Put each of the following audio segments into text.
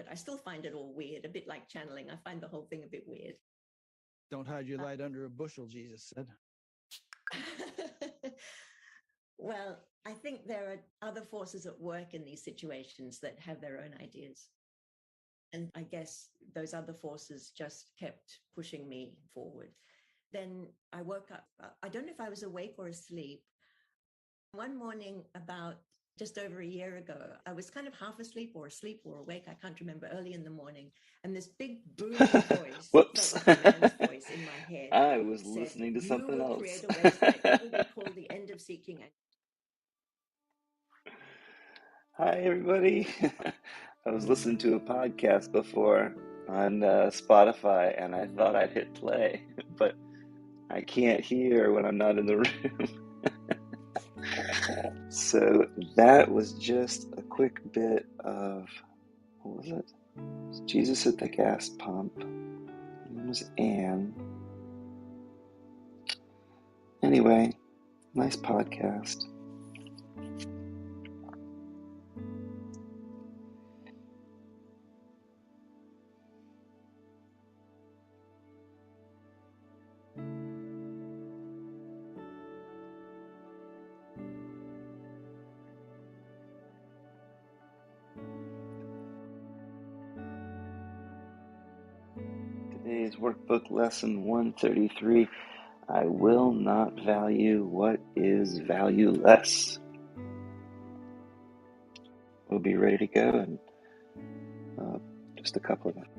I still find it all weird, a bit like channeling. I find the whole thing a bit weird. Don't hide your light under a bushel, Jesus said. Well, I think there are other forces at work in these situations that have their own ideas. And I guess those other forces just kept pushing me forward. Then I woke up. I don't know if I was awake or asleep. One morning, about just over a year ago, I was kind of half asleep or awake. I can't remember, early in the morning. And this big booming voice, Whoops. felt like a man's voice in my head. I was said, listening to "You something will else." create a website that will be called The End of Seeking." Hi, everybody. I was listening to a podcast before on Spotify, and I thought I'd hit play, but I can't hear when I'm not in the room. So that was just a quick bit of, what was it? It was Jesus at the gas pump. It was Anne. Anyway, nice podcast. Today's workbook lesson 133. I will not value what is valueless. We'll be ready to go in just a couple of minutes.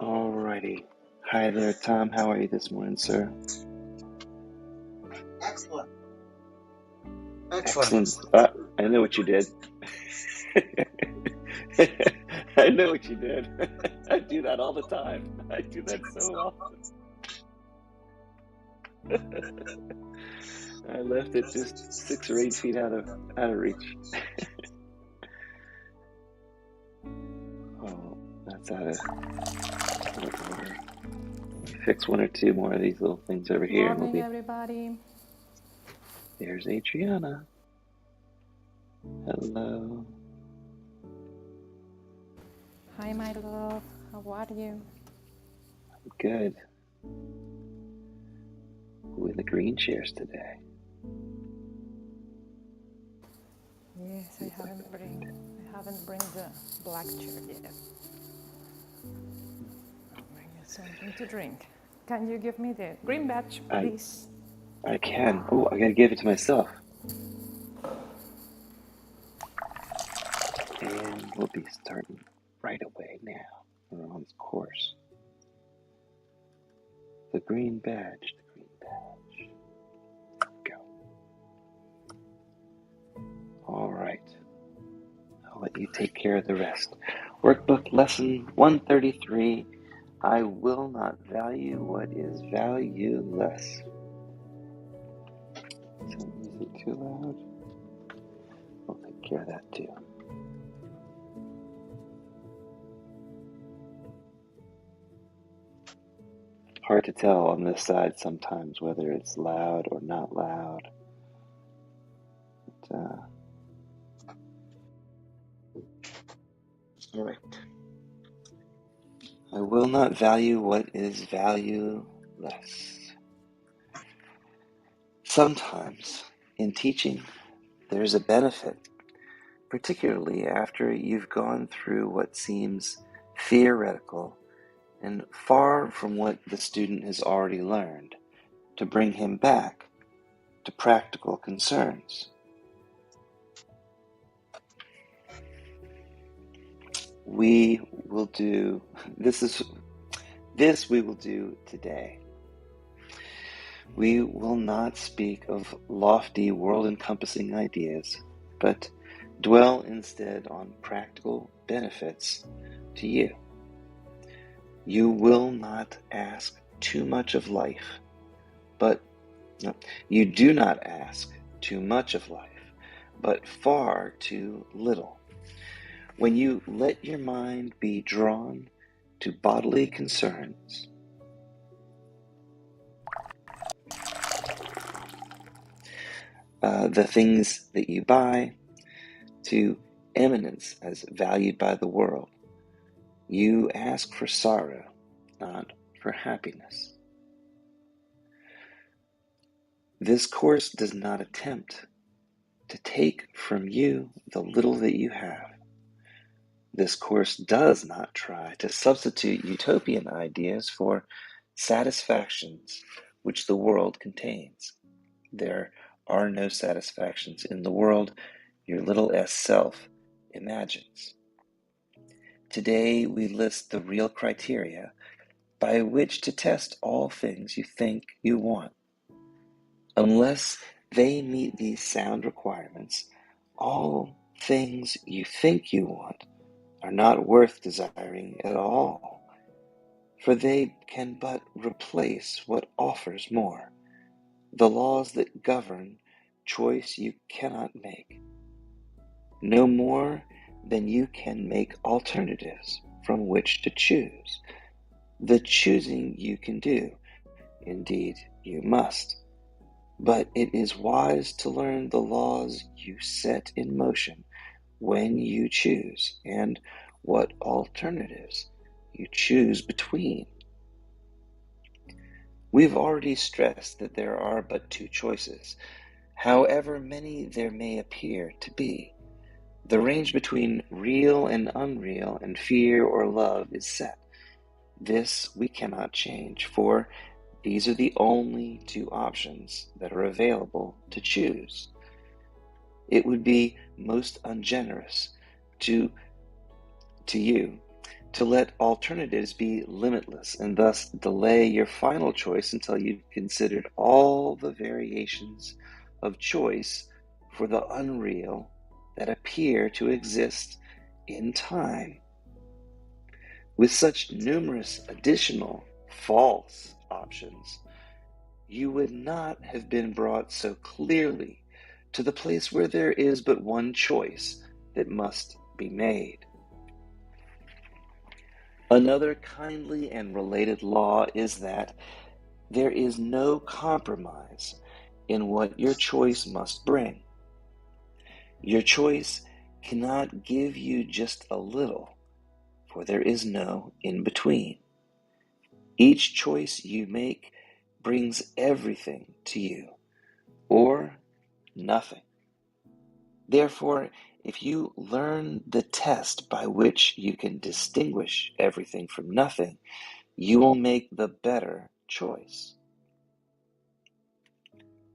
Alrighty. Hi there, Tom. How are you this morning, sir? Excellent. I know what you did. I know what you did. I do that all the time. I do that so often. I left it just 6 or 8 feet out of reach. Oh, that's out of order. Fix 1 or 2 more of these little things over here. Morning, everybody. There's Adriana. Hello. Hi, my love. How are you? I'm good. With the green chairs today. Yes, I haven't bring the black chair yet. I'll bring you something to drink. Can you give me the green badge, please? I can. Oh, I gotta give it to myself. And we'll be starting right away now. We're on this course. The green badge. Go. All right. I'll let you take care of the rest. Workbook lesson 133. I will not value what is valueless. Is the music too loud? We'll take care of that too. Hard to tell on this side sometimes whether it's loud or not loud. But, all right. I will not value what is valueless. Sometimes in teaching, there's a benefit, particularly after you've gone through what seems theoretical and far from what the student has already learned, to bring him back to practical concerns. We will do this we will do today. We will not speak of lofty world-encompassing ideas, but dwell instead on practical benefits to you. You will not ask too much of life, but you do not ask too much of life, but far too little. When you let your mind be drawn to bodily concerns, the things that you buy, to eminence as valued by the world, you ask for sorrow, not for happiness. This course does not attempt to take from you the little that you have. This course does not try to substitute utopian ideas for satisfactions which the world contains. There are no satisfactions in the world your little s self imagines. Today we list the real criteria by which to test all things you think you want. Unless they meet these sound requirements, all things you think you want are not worth desiring at all, for they can but replace what offers more, the laws that govern choice you cannot make, no more than you can make alternatives from which to choose. The choosing you can do, indeed you must, but it is wise to learn the laws you set in motion when you choose, and what alternatives you choose between. We've already stressed that there are but two choices, however many there may appear to be. The range between real and unreal and fear or love is set. This we cannot change, for these are the only two options that are available to choose. It would be most ungenerous to you to let alternatives be limitless and thus delay your final choice until you've considered all the variations of choice for the unreal that appear to exist in time. With such numerous additional false options, you would not have been brought so clearly to the place where there is but one choice that must be made. Another kindly and related law is that there is no compromise in what your choice must bring. Your choice cannot give you just a little, for there is no in between. Each choice you make brings everything to you, or nothing. Therefore, if you learn the test by which you can distinguish everything from nothing, you will make the better choice.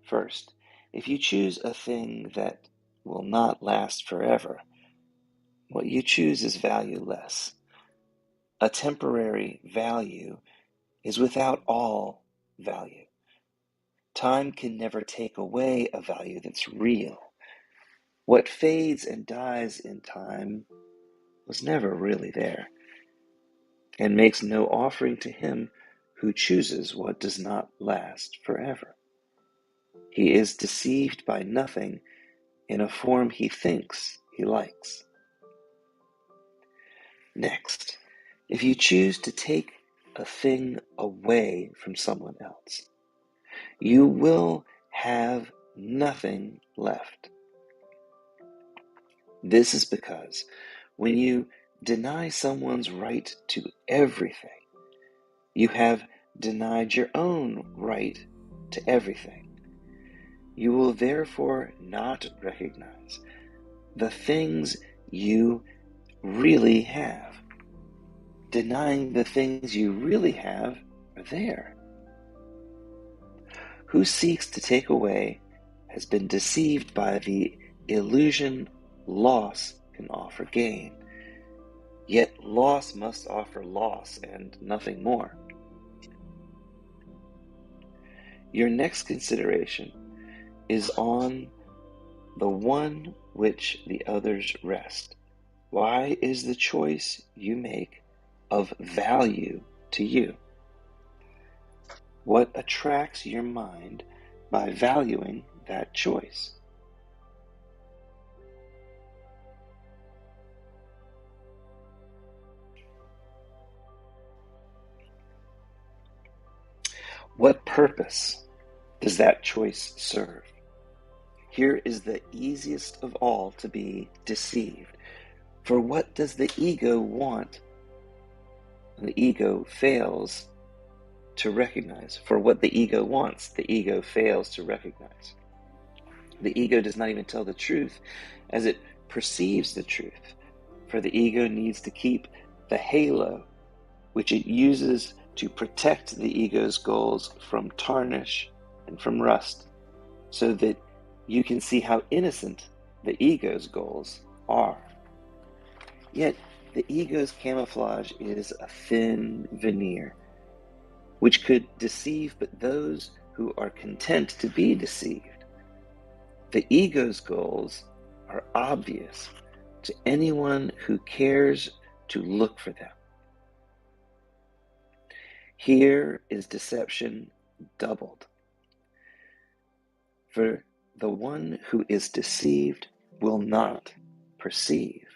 First, if you choose a thing that will not last forever, what you choose is valueless. A temporary value is without all value. Time can never take away a value that's real. What fades and dies in time was never really there, and makes no offering to him who chooses what does not last forever. He is deceived by nothing in a form he thinks he likes. Next, if you choose to take a thing away from someone else, you will have nothing left. This is because when you deny someone's right to everything, you have denied your own right to everything. You will therefore not recognize the things you really have. Denying the things you really have are there. Who seeks to take away has been deceived by the illusion loss can offer gain. Yet loss must offer loss and nothing more. Your next consideration is on the one which the others rest. Why is the choice you make of value to you? What attracts your mind by valuing that choice? What purpose does that choice serve? Here is the easiest of all to be deceived. For what does the ego want? The ego fails to recognize. For what the ego wants, the ego fails to recognize. The ego does not even tell the truth as it perceives the truth. For the ego needs to keep the halo, which it uses to protect the ego's goals from tarnish and from rust, so that you can see how innocent the ego's goals are. Yet, the ego's camouflage is a thin veneer, which could deceive but those who are content to be deceived. The ego's goals are obvious to anyone who cares to look for them. Here is deception doubled. For the one who is deceived will not perceive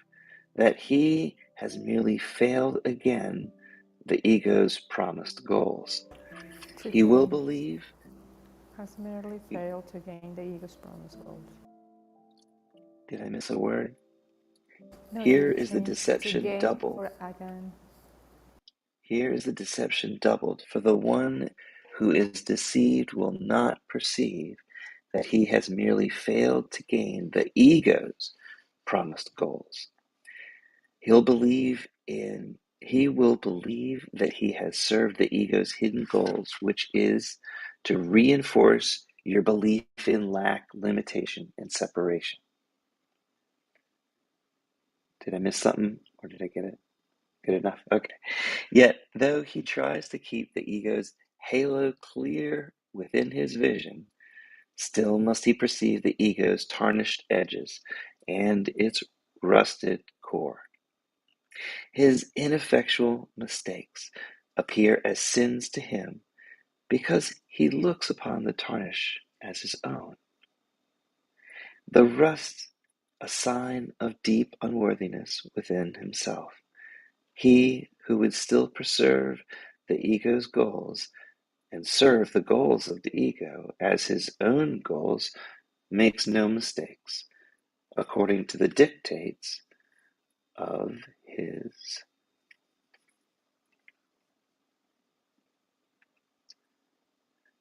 that he has merely failed again the ego's promised goals. He will believe has merely failed to gain the ego's promised goals. Did I miss a word? No, Here you is the changed to deception gain doubled. for again. Here is the deception doubled. For the one who is deceived will not perceive that he has merely failed to gain the ego's promised goals. He will believe that he has served the ego's hidden goals, which is to reinforce your belief in lack, limitation, and separation. Did I miss something, or did I get it? Good enough? Okay. Yet, though he tries to keep the ego's halo clear within his vision, still must he perceive the ego's tarnished edges and its rusted core. His ineffectual mistakes appear as sins to him because he looks upon the tarnish as his own. The rust, a sign of deep unworthiness within himself. He who would still preserve the ego's goals and serve the goals of the ego as his own goals makes no mistakes, according to the dictates of his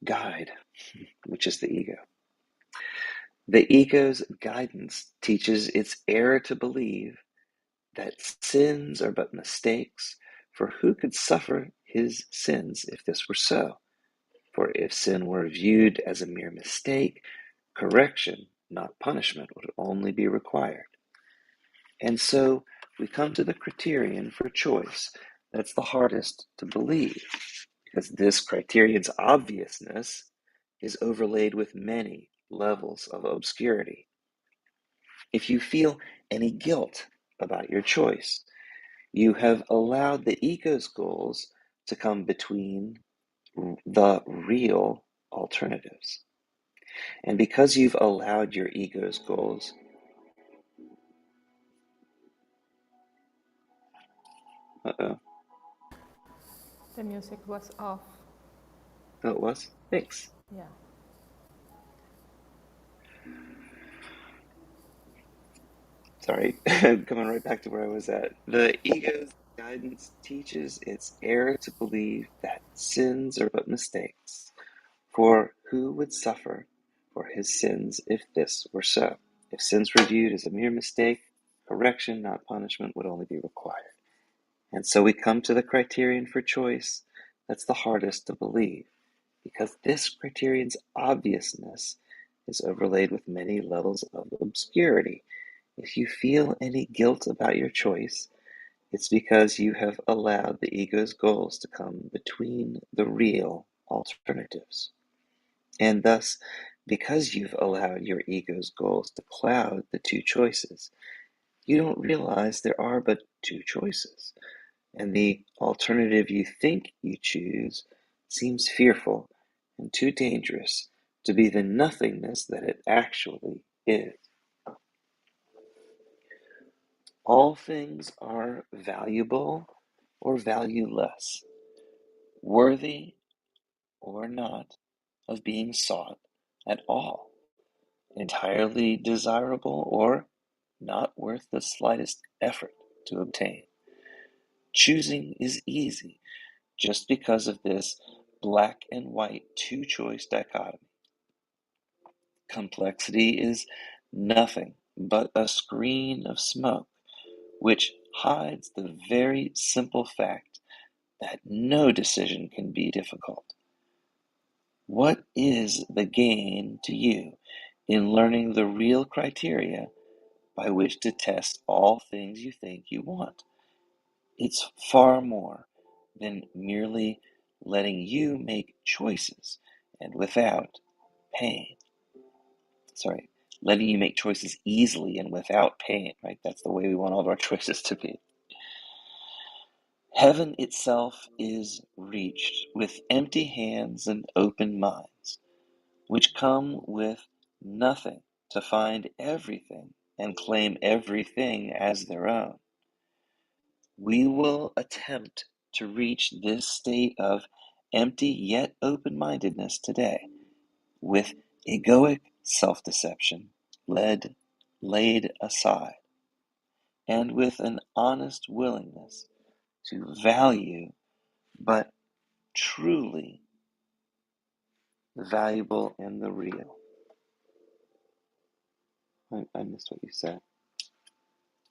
guide, which is the ego. The ego's guidance teaches its heir to believe that sins are but mistakes, for who could suffer his sins if this were so? For if sin were viewed as a mere mistake, correction, not punishment, would only be required. And so we come to the criterion for choice that's the hardest to believe, because this criterion's obviousness is overlaid with many levels of obscurity. If you feel any guilt about your choice, you have allowed the ego's goals to come between the real alternatives. And because you've allowed your ego's goals, The music was off. Oh, it was? Thanks. Yeah. Sorry, coming right back to where I was at. The ego's guidance teaches its heir to believe that sins are but mistakes, for who would suffer for his sins if this were so? If sins were viewed as a mere mistake, correction, not punishment, would only be required. And so we come to the criterion for choice that's the hardest to believe, because this criterion's obviousness is overlaid with many levels of obscurity. If you feel any guilt about your choice, it's because you have allowed the ego's goals to come between the real alternatives. And thus, because you've allowed your ego's goals to cloud the two choices, you don't realize there are but two choices. And the alternative you think you choose seems fearful and too dangerous to be the nothingness that it actually is. All things are valuable or valueless, worthy or not of being sought at all, entirely desirable or not worth the slightest effort to obtain. Choosing is easy just because of this black and white two-choice dichotomy. Complexity is nothing but a screen of smoke which hides the very simple fact that no decision can be difficult. What is the gain to you in learning the real criteria by which to test all things you think you want? It's far more than merely letting you make choices and without pain. Letting you make choices easily and without pain, right? That's the way we want all of our choices to be. Heaven itself is reached with empty hands and open minds, which come with nothing to find everything and claim everything as their own. We will attempt to reach this state of empty yet open-mindedness today with egoic self-deception laid aside, and with an honest willingness to value but truly the valuable and the real. I missed what you said.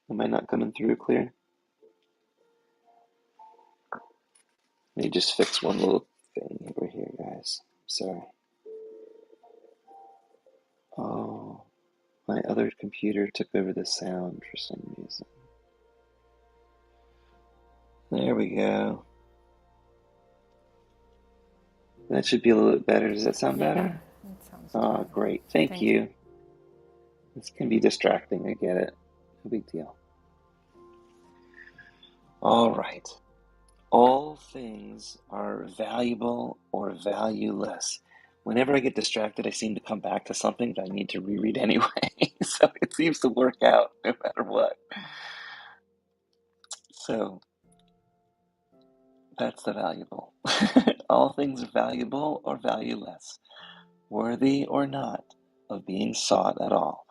Am I not coming through clear? Let me just fix one little thing over here, guys. Sorry. Oh, my other computer took over the sound for some reason. There we go. That should be a little bit better. Does that sound better? It sounds Oh, good. great. Thank you. This can be distracting. I get it. No big deal. All right. All things are valuable or valueless. Whenever I get distracted, I seem to come back to something that I need to reread anyway. So it seems to work out no matter what. So that's the valuable. All things are valuable or valueless, worthy or not of being sought at all,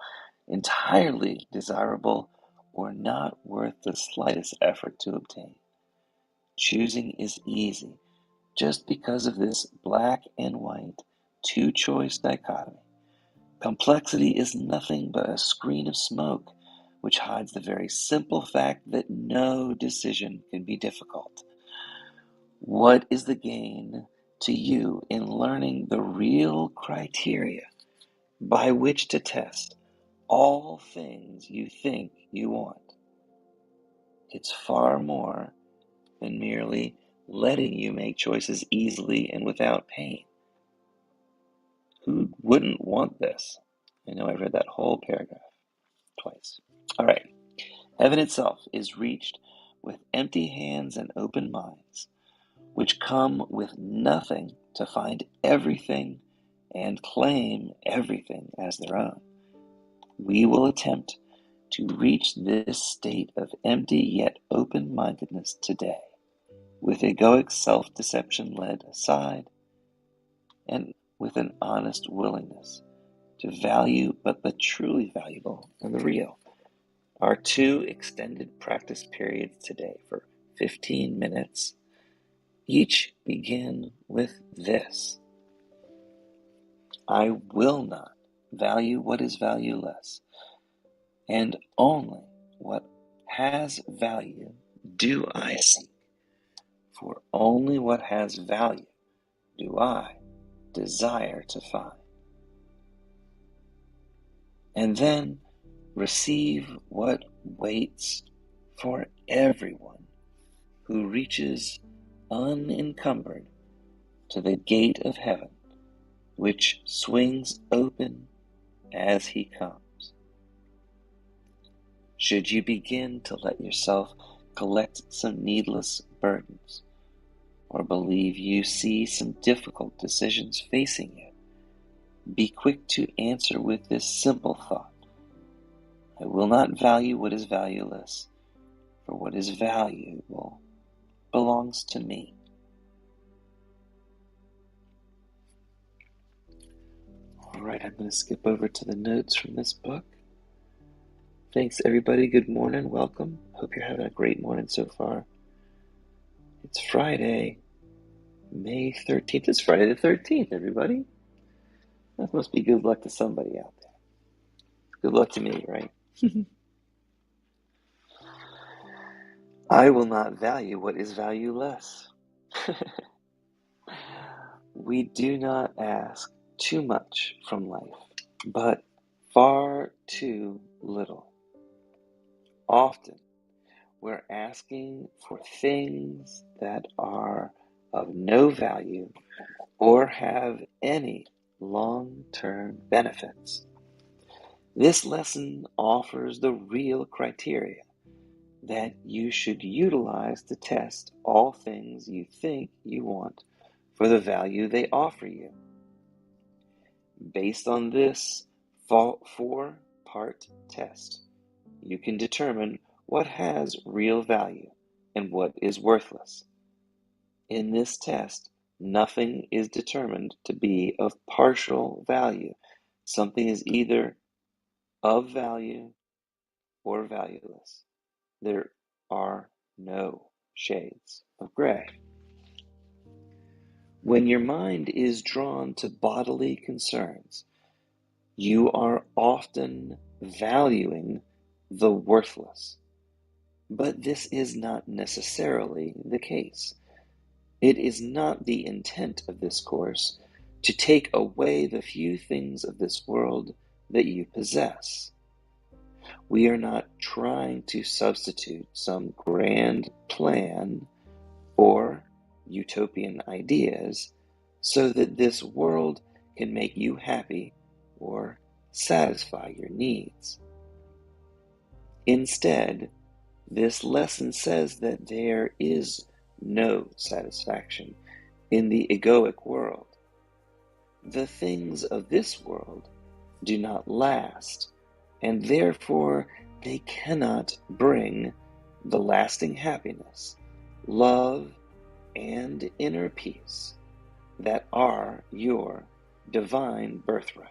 entirely desirable or not worth the slightest effort to obtain. Choosing is easy just because of this black and white two-choice dichotomy. Complexity is nothing but a screen of smoke which hides the very simple fact that no decision can be difficult. What is the gain to you in learning the real criteria by which to test all things you think you want? It's far more than merely letting you make choices easily and without pain. Who wouldn't want this? I know I read that whole paragraph twice. All right. Heaven itself is reached with empty hands and open minds, which come with nothing to find everything and claim everything as their own. We will attempt to reach this state of empty yet open-mindedness today, with egoic self-deception laid aside, and with an honest willingness to value but the truly valuable and the real. Our 2 extended practice periods today for 15 minutes each begin with this: I will not value what is valueless, and only what has value do I seek, for only what has value do I desire to find. And then receive what waits for everyone who reaches unencumbered to the gate of heaven, which swings open as he comes. Should you begin to let yourself collect some needless burdens, or believe you see some difficult decisions facing you, be quick to answer with this simple thought: I will not value what is valueless, for what is valuable belongs to me. All right, I'm going to skip over to the notes from this book. Thanks, everybody. Good morning. Welcome. Hope you're having a great morning so far. It's Friday, May 13th. It's Friday the 13th, everybody. That must be good luck to somebody out there. Good luck to me, right? I will not value what is valueless. We do not ask too much from life, but far too little. Often, we're asking for things that are of no value or have any long-term benefits. This lesson offers the real criteria that you should utilize to test all things you think you want for the value they offer you. Based on this four-part test, you can determine what has real value and what is worthless. In this test, nothing is determined to be of partial value. Something is either of value or valueless. There are no shades of gray. When your mind is drawn to bodily concerns, you are often valuing the worthless. But this is not necessarily the case. It is not the intent of this course to take away the few things of this world that you possess. We are not trying to substitute some grand plan or utopian ideas so that this world can make you happy or satisfy your needs. Instead, this lesson says that there is no satisfaction in the egoic world. The things of this world do not last, and therefore they cannot bring the lasting happiness, love, and inner peace that are your divine birthright.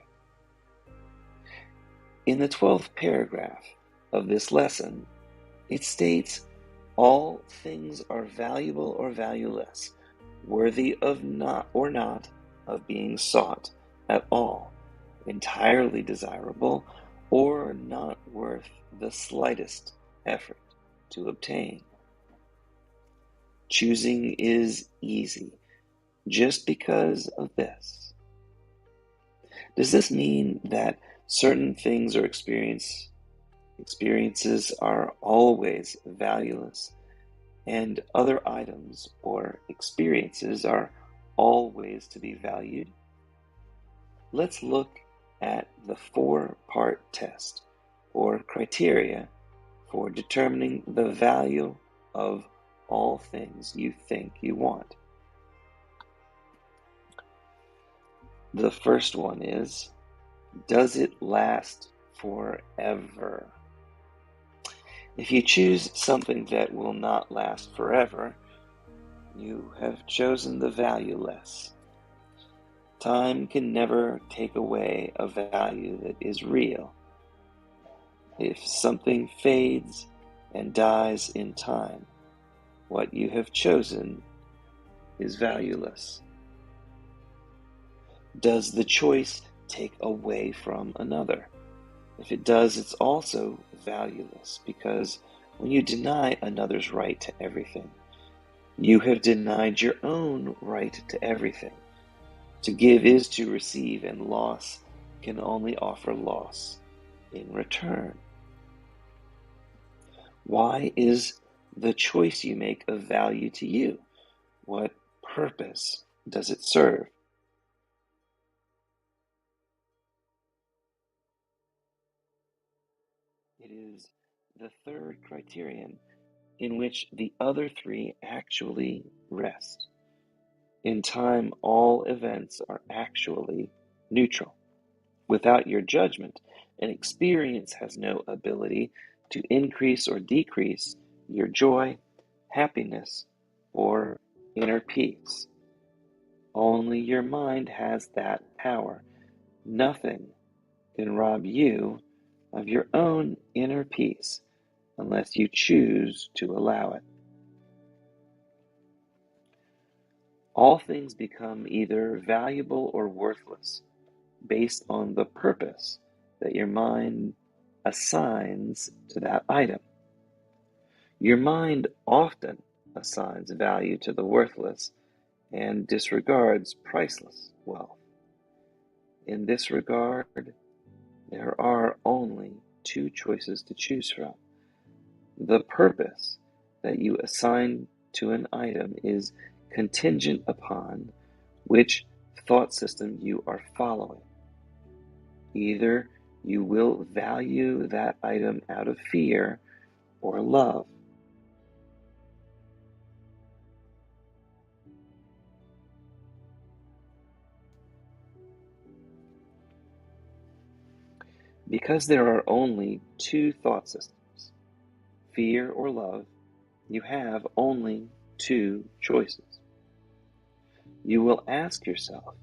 In the 12th paragraph of this lesson, it states, all things are valuable or valueless, worthy of not of being sought at all, entirely desirable, or not worth the slightest effort to obtain. Choosing is easy, just because of this. Does this mean that certain things or experiences are always valueless, and other items or experiences are always to be valued? Let's look at the four-part test, or criteria, for determining the value of all things you think you want. The first one is, does it last forever? If you choose something that will not last forever, you have chosen the valueless. Time can never take away a value that is real. If something fades and dies in time, what you have chosen is valueless. Does the choice take away from another? If it does, it's also valueless, because when you deny another's right to everything, you have denied your own right to everything. To give is to receive, and loss can only offer loss in return. Why is the choice you make of value to you? What purpose does it serve? It is the third criterion in which the other three actually rest. In time, all events are actually neutral. Without your judgment, an experience has no ability to increase or decrease your joy, happiness, or inner peace. Only your mind has that power. Nothing can rob you of your own inner peace unless you choose to allow it. All things become either valuable or worthless based on the purpose that your mind assigns to that item. Your mind often assigns value to the worthless and disregards priceless wealth. In this regard, there are only two choices to choose from. The purpose that you assign to an item is contingent upon which thought system you are following. Either you will value that item out of fear or love. Because there are only two thought systems, fear or love, you have only two choices. You will ask yourself,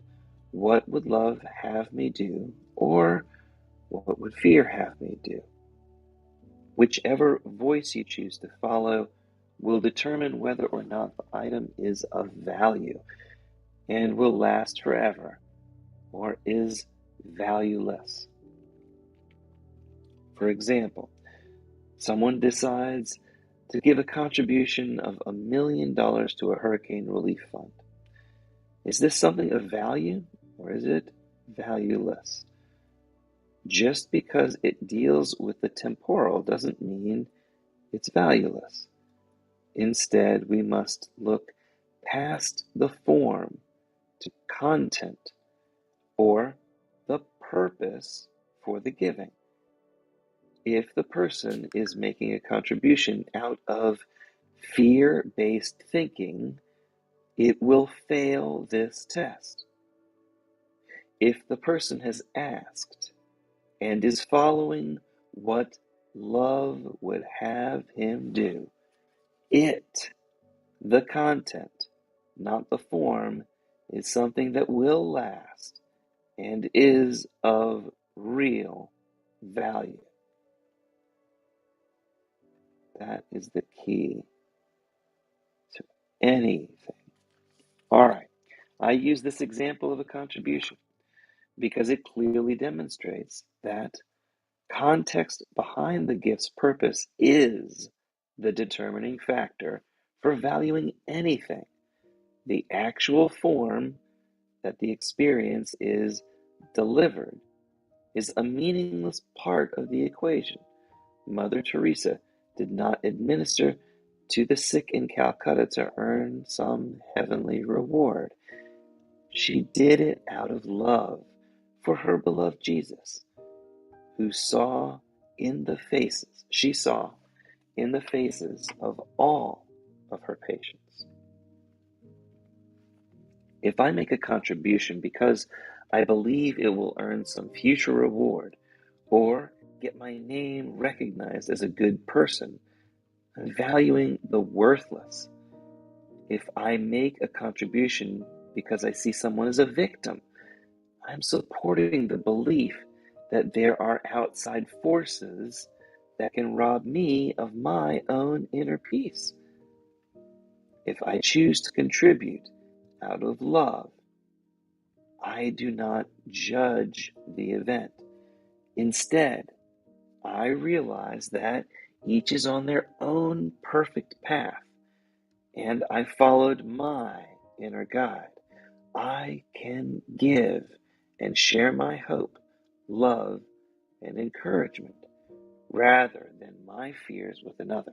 what would love have me do, or what would fear have me do? Whichever voice you choose to follow will determine whether or not the item is of value and will last forever, or is valueless. For example, someone decides to give a contribution of $1 million to a hurricane relief fund. Is this something of value, or is it valueless? Just because it deals with the temporal doesn't mean it's valueless. Instead, we must look past the form to content, or the purpose for the giving. If the person is making a contribution out of fear-based thinking, it will fail this test. If the person has asked and is following what love would have him do, it, the content, not the form, is something that will last and is of real value. That is the key to anything. All right, I use this example of a contribution because it clearly demonstrates that context behind the gift's purpose is the determining factor for valuing anything. The actual form that the experience is delivered is a meaningless part of the equation. Mother Teresa did not administer to the sick in Calcutta to earn some heavenly reward. She did it out of love for her beloved Jesus, who saw in the faces, she saw in the faces of all of her patients. If I make a contribution because I believe it will earn some future reward or get my name recognized as a good person, I'm valuing the worthless. If I make a contribution because I see someone as a victim, I'm supporting the belief that there are outside forces that can rob me of my own inner peace. If I choose to contribute out of love, I do not judge the event. Instead, I realize that each is on their own perfect path, and I followed my inner guide. I can give and share my hope, love, and encouragement rather than my fears with another.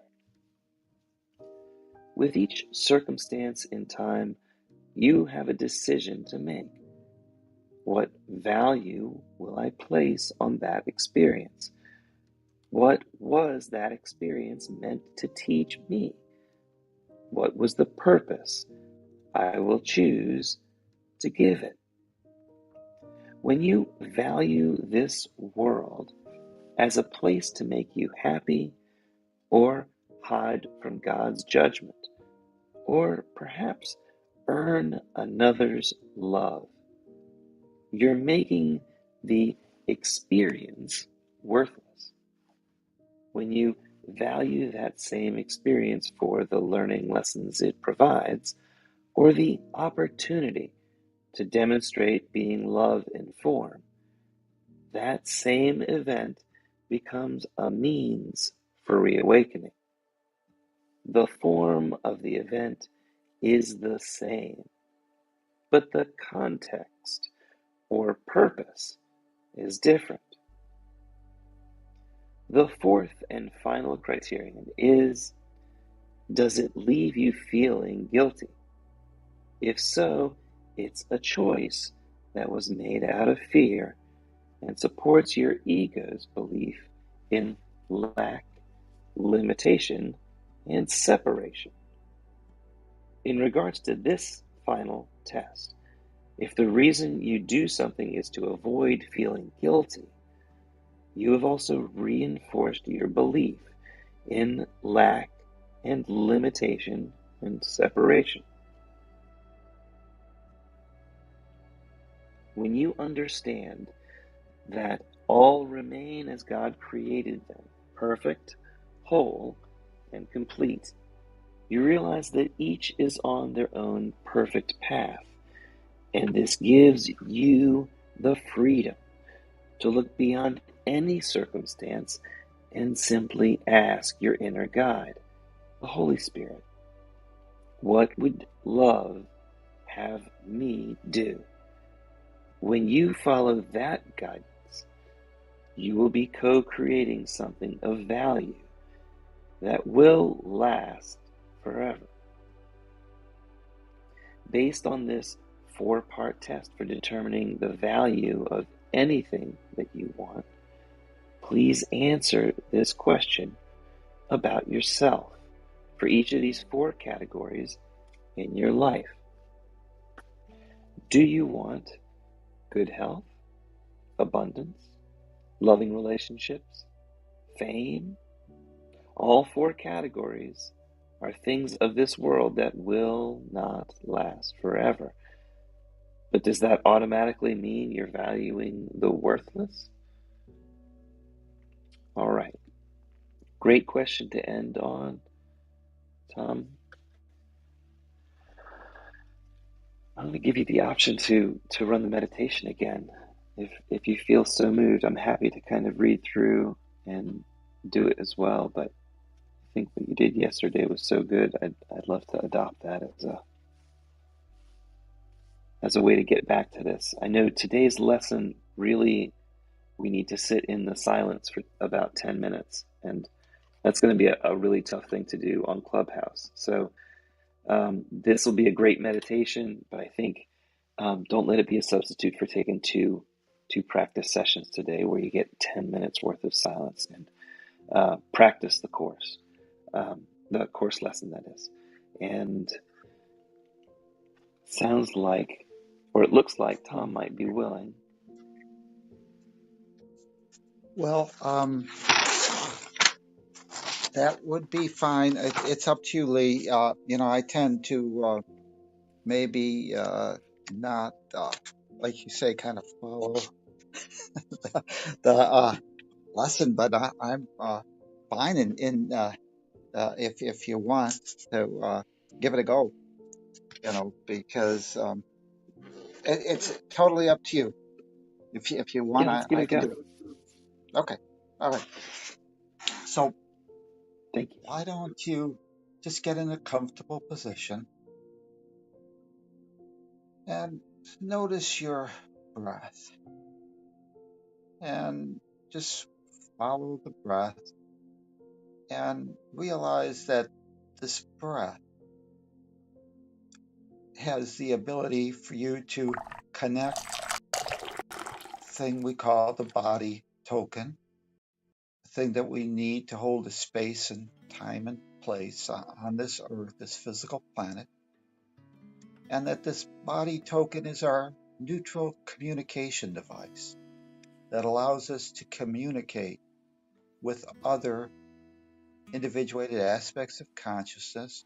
With each circumstance in time, you have a decision to make. What value will I place on that experience? What was that experience meant to teach me? What was the purpose I will choose to give it? When you value this world as a place to make you happy, or hide from God's judgment, or perhaps earn another's love, you're making the experience worthless. When you value that same experience for the learning lessons it provides, or the opportunity to demonstrate being love in form, that same event becomes a means for reawakening. The form of the event is the same, but the context or purpose is different. The fourth and final criterion is, does it leave you feeling guilty? If so, it's a choice that was made out of fear and supports your ego's belief in lack, limitation, and separation. In regards to this final test, if the reason you do something is to avoid feeling guilty, you have also reinforced your belief in lack and limitation and separation. When you understand that all remain as God created them, perfect, whole, and complete, you realize that each is on their own perfect path, and this gives you the freedom to look beyond any circumstance and simply ask your inner guide, the Holy Spirit, what would love have me do? When you follow that guidance, you will be co-creating something of value that will last forever. Based on this 4-part test for determining the value of anything that you want, please answer this question about yourself for each of these 4 categories in your life. Do you want good health, abundance, loving relationships, fame? All 4 categories are things of this world that will not last forever. But does that automatically mean you're valuing the worthless? All right. Great question to end on, Tom. I'm going to give you the option to run the meditation again. If you feel so moved, I'm happy to kind of read through and do it as well. But I think what you did yesterday was so good. I'd love to adopt that as a way to get back to this. I know today's lesson really, we need to sit in the silence for about 10 minutes, and that's going to be a really tough thing to do on Clubhouse. So this will be a great meditation, but I think don't let it be a substitute for taking two practice sessions today where you get 10 minutes worth of silence and practice the course lesson, that is. And sounds like, or it looks like Tom might be willing. Well, that would be fine. It's up to you, Lee. I tend to maybe not, like you say, kind of follow the lesson, but I'm fine in if you want to give it a go, because it's totally up to you. If you want, Yeah, let's give it I a can go. do it. Okay. All right. So Thank you. why don't you just get in a comfortable position and Notice your breath and just follow the breath and realize that this breath has the ability for you to connect the thing we call the body token, the thing that we need to hold a space and time and place on this earth, this physical planet, and that this body token is our neutral communication device that allows us to communicate with other individuated aspects of consciousness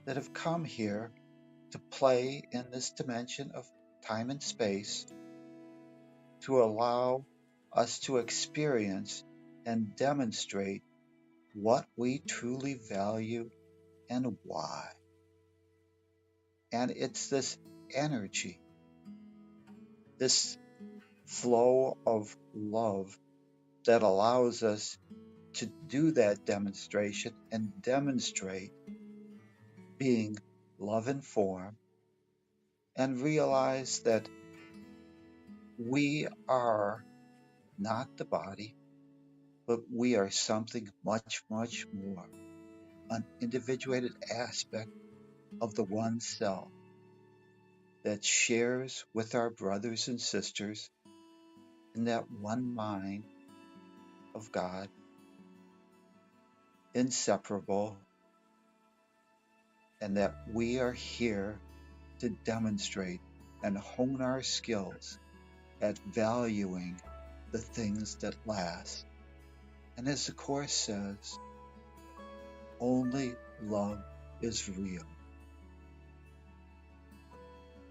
that have come here to play in this dimension of time and space to allow us to experience and demonstrate what we truly value and why. And it's this energy, this flow of love that allows us to do that demonstration and demonstrate being love in form and realize that we are not the body, but we are something much, much more, an individuated aspect of the one self that shares with our brothers and sisters in that one mind of God, inseparable, and that we are here to demonstrate and hone our skills at valuing the things that last. And as the Course says, only love is real.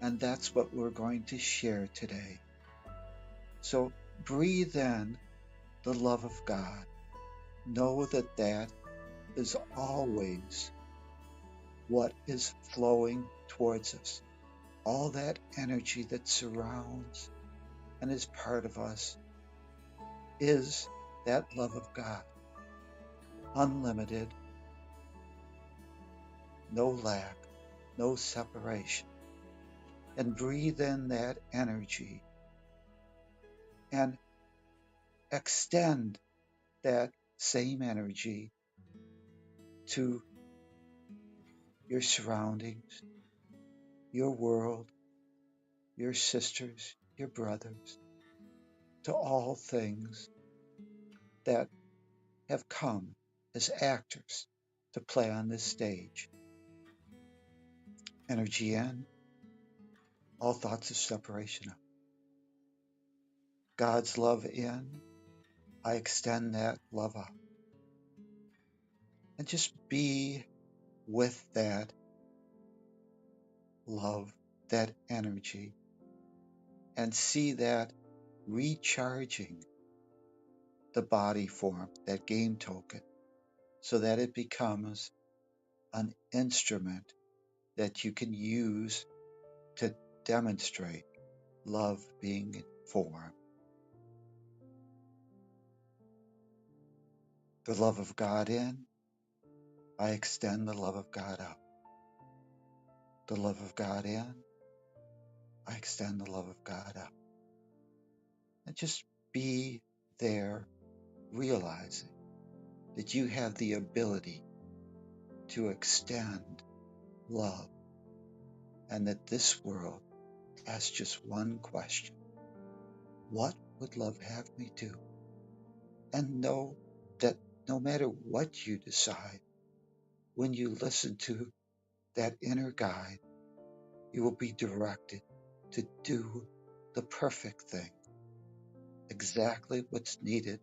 And that's what we're going to share today. So breathe in the love of God. Know that that is always what is flowing towards us. All that energy that surrounds and is part of us is that love of God. Unlimited, no lack, no separation. And breathe in that energy and extend that same energy to your surroundings, your world, your sisters, your brothers, to all things that have come as actors to play on this stage. Energy in, all thoughts of separation out. God's love in, I extend that love out. And just be with that love, that energy, and see that recharging the body form, that game token, so that it becomes an instrument that you can use to demonstrate love being in form. The love of God in, I extend the love of God out. The love of God in, I extend the love of God out. And just be there realizing that you have the ability to extend love and that this world asks just one question. What would love have me do? And know that no matter what you decide, when you listen to that inner guide, you will be directed to do the perfect thing, exactly what's needed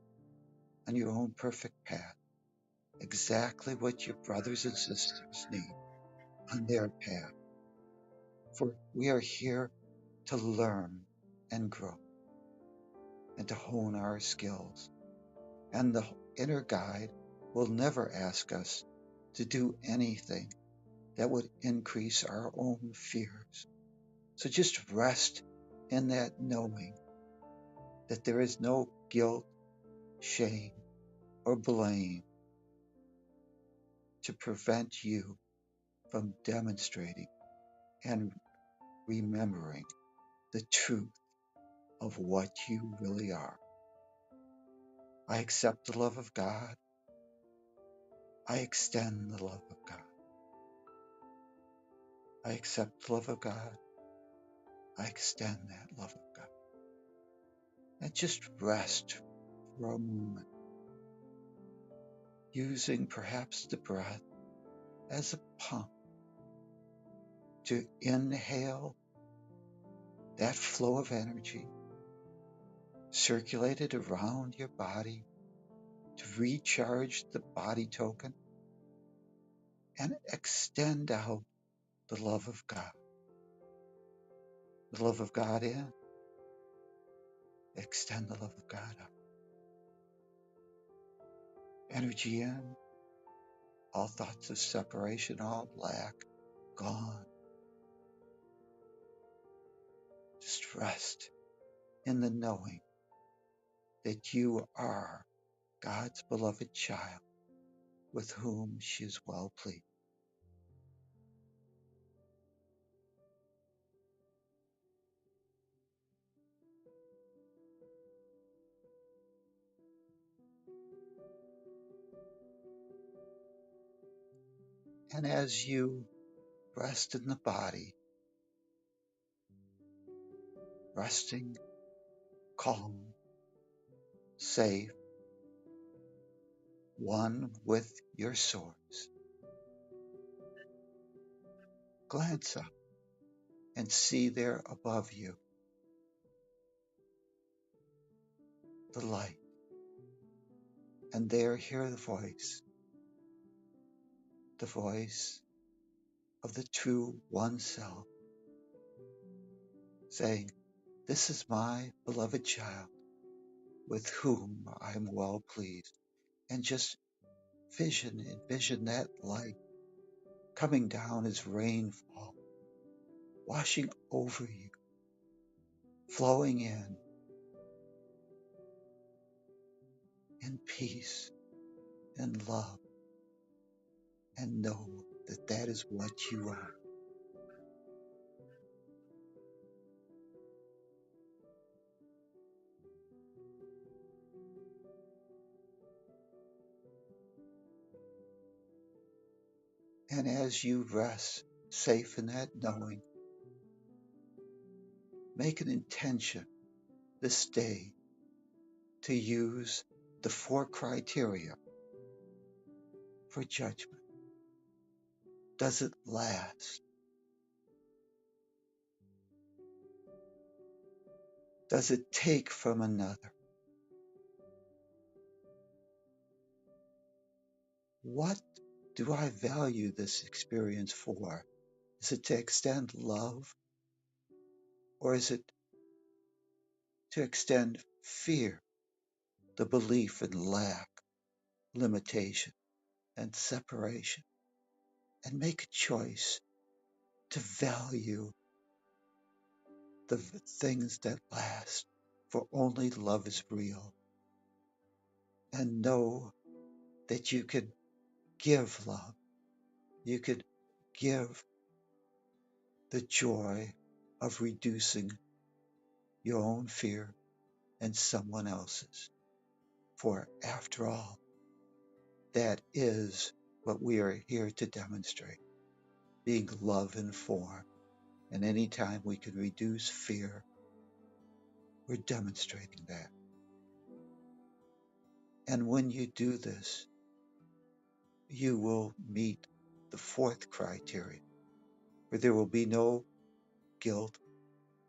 on your own perfect path, exactly what your brothers and sisters need on their path. For we are here to learn and grow and to hone our skills. And the inner guide will never ask us to do anything that would increase our own fears. So just rest in that knowing that there is no guilt, shame, or blame to prevent you from demonstrating and remembering the truth of what you really are. I accept the love of God. I extend the love of God. I accept the love of God. I extend that love of God. And just rest for a moment, using perhaps the breath as a pump to inhale that flow of energy, circulate it around your body to recharge the body token, and extend out the love of God. The love of God in, extend the love of God out. Energy in, all thoughts of separation, all lack, gone. Just rest in the knowing that you are God's beloved child with whom she is well pleased. And as you rest in the body, resting, calm, safe, one with your source, glance up and see there above you the light. And there hear the voice of the true one self saying, "This is my beloved child with whom I am well pleased." And just envision that light coming down as rainfall, washing over you, flowing in peace and love, and know that that is what you are. And as you rest safe in that knowing, make an intention this day to use the 4 criteria for judgment. Does it last? Does it take from another? What do I value this experience for? Is it to extend love? Or is it to extend fear, the belief in lack, limitation, and separation? And make a choice to value the things that last, for only love is real. And know that you can give love. You can give the joy of reducing your own fear and someone else's. For after all, that is what we are here to demonstrate, being love in form. And anytime we can reduce fear, we're demonstrating that. And when you do this, you will meet the 4th criteria, where there will be no guilt,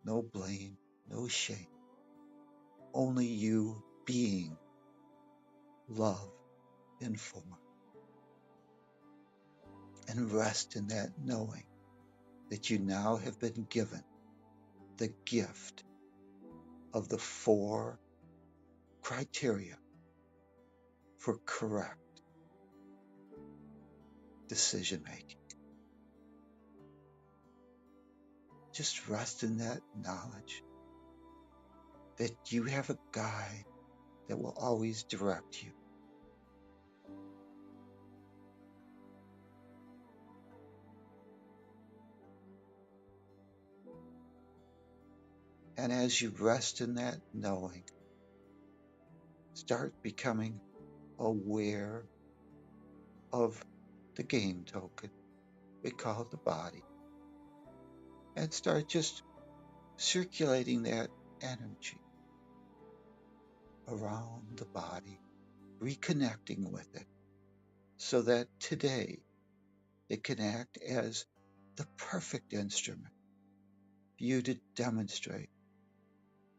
no blame, no shame, only you being love in form. And rest in that knowing that you now have been given the gift of the 4 criteria for correct decision making. Just rest in that knowledge that you have a guide that will always direct you. And as you rest in that knowing, start becoming aware of the game token we call the body, and start just circulating that energy around the body, reconnecting with it, so that today it can act as the perfect instrument for you to demonstrate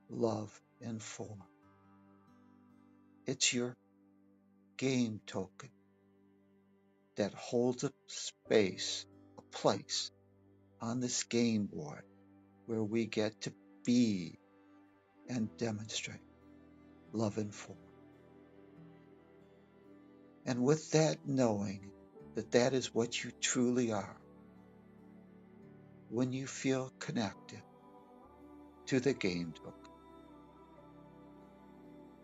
love in form. It's your game token that holds a space, a place on this game board where we get to be and demonstrate love in form. And with that knowing that that is what you truly are, when you feel connected to the game token,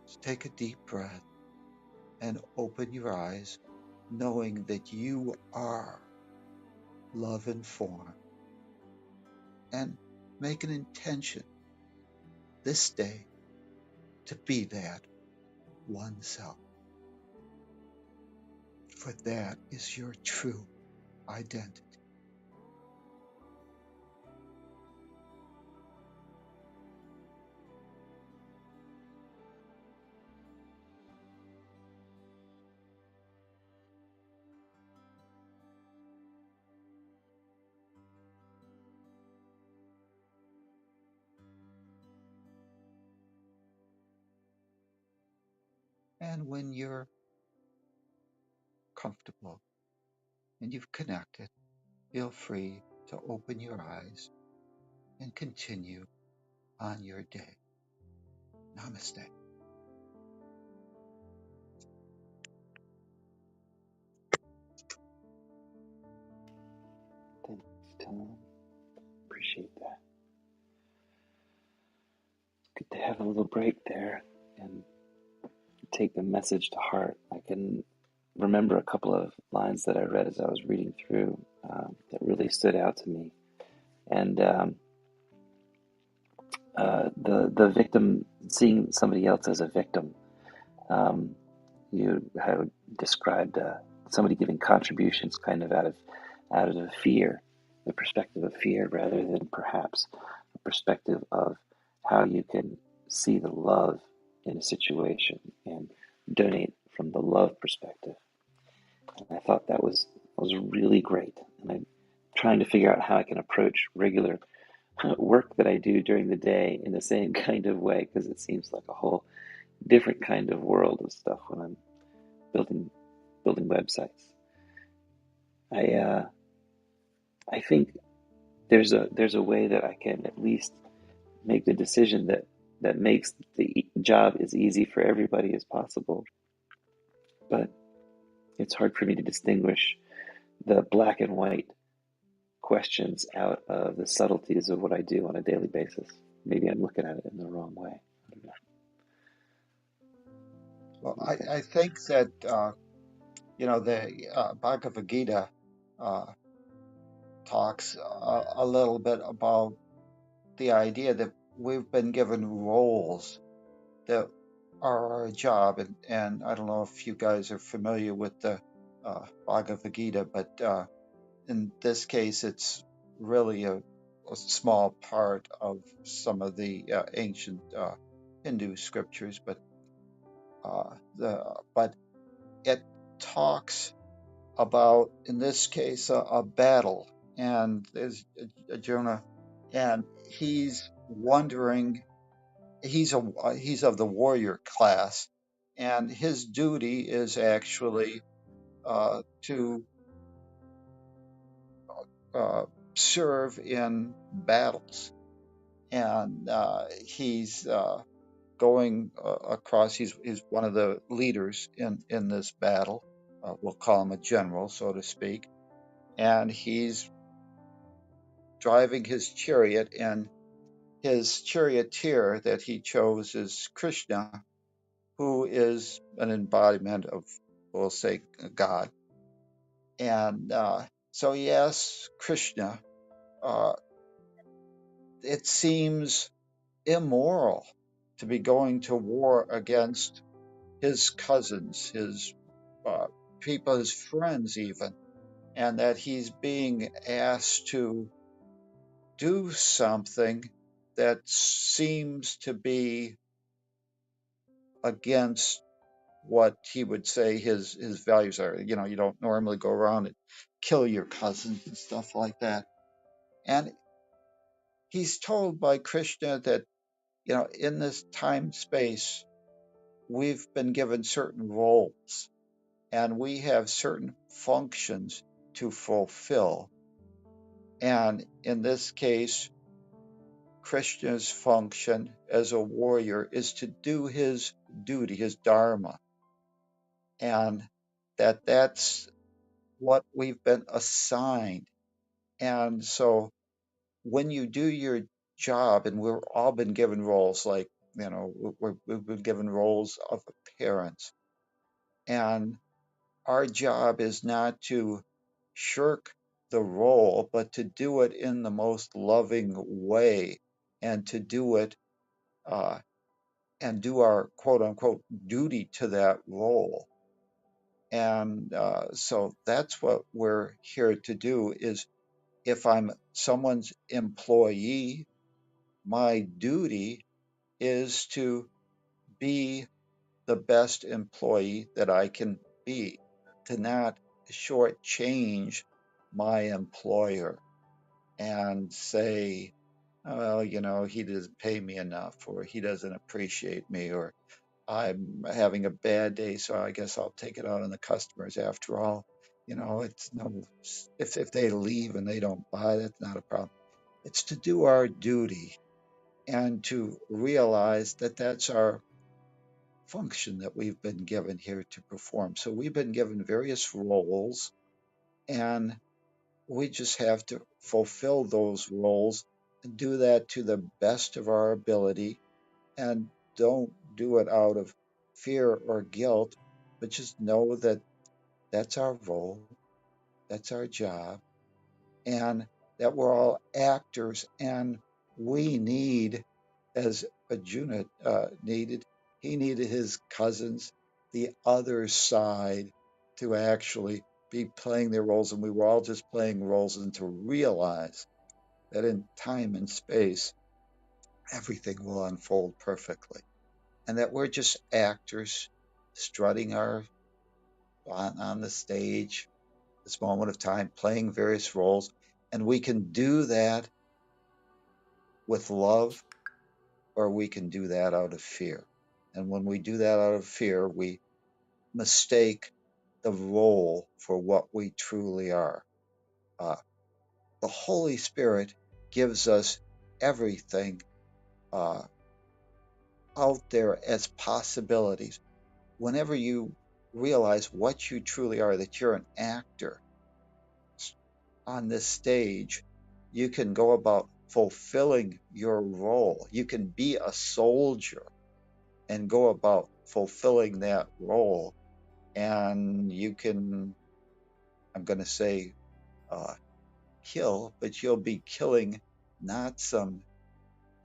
just take a deep breath and open your eyes, knowing that you are love in form, and make an intention this day to be that oneself, for that is your true identity. And when you're comfortable and you've connected, feel free to open your eyes and continue on your day. Namaste. Thanks, Tom. Appreciate that. Good to have a little break there and take the message to heart. I can remember a couple of lines that I read as I was reading through that really stood out to me. And the victim, seeing somebody else as a victim, you have described somebody giving contributions kind of out of fear, the perspective of fear, rather than perhaps a perspective of how you can see the love in a situation and donate from the love perspective. And I thought that was really great. And I'm trying to figure out how I can approach regular work that I do during the day in the same kind of way, because it seems like a whole different kind of world of stuff when I'm building websites. I think there's a way that I can at least make the decision that makes the job as easy for everybody as possible. But it's hard for me to distinguish the black and white questions out of the subtleties of what I do on a daily basis. Maybe I'm looking at it in the wrong way. I don't know. Well, Okay. I think that, the Bhagavad Gita talks a little bit about the idea that we've been given roles that are our job. And I don't know if you guys are familiar with the Bhagavad Gita, but in this case, it's really a small part of some of the ancient Hindu scriptures, but but it talks about, in this case, a battle, and there's Jonah, and he's wondering. He's of the warrior class, and his duty is actually to serve in battles, and he's going across. He's one of the leaders in this battle. We'll call him a general, so to speak, and he's driving his chariot, and his charioteer that he chose is Krishna, who is an embodiment of, we'll say, God. And so he asks Krishna, uh, it seems immoral to be going to war against his cousins, his people, his friends even, and that he's being asked to do something that seems to be against what he would say his values are. You know, you don't normally go around and kill your cousins and stuff like that. And he's told by Krishna that, you know, in this time space, we've been given certain roles and we have certain functions to fulfill. And in this case, Krishna's function as a warrior is to do his duty, his dharma, and that's what we've been assigned. And so when you do your job, and we've all been given roles, like, you know, we've been given roles of parents, and our job is not to shirk the role, but to do it in the most loving way, and to do it uh, and do our quote unquote duty to that role. And so that's what we're here to do. Is if I'm someone's employee, my duty is to be the best employee that I can be, to not shortchange my employer and say, "Oh, well, you know, he doesn't pay me enough, or he doesn't appreciate me, or I'm having a bad day, so I guess I'll take it out on the customers after all." You know, it's no, if they leave and they don't buy, that's not a problem. It's to do our duty and to realize that that's our function that we've been given here to perform. So we've been given various roles, and we just have to fulfill those roles and do that to the best of our ability, and don't do it out of fear or guilt, but just know that that's our role, that's our job, and that we're all actors, and we need, as Arjuna needed, he needed his cousins, the other side, to actually be playing their roles, and we were all just playing roles, and to realize that in time and space, everything will unfold perfectly, and that we're just actors strutting our on the stage, this moment of time, playing various roles, and we can do that with love, or we can do that out of fear. And when we do that out of fear, we mistake the role for what we truly are. Uh, the Holy Spirit gives us everything uh, out there as possibilities. Whenever you realize what you truly are, that you're an actor on this stage, you can go about fulfilling your role. You can be a soldier and go about fulfilling that role. And you can, I'm going to say, uh, kill, but you'll be killing not some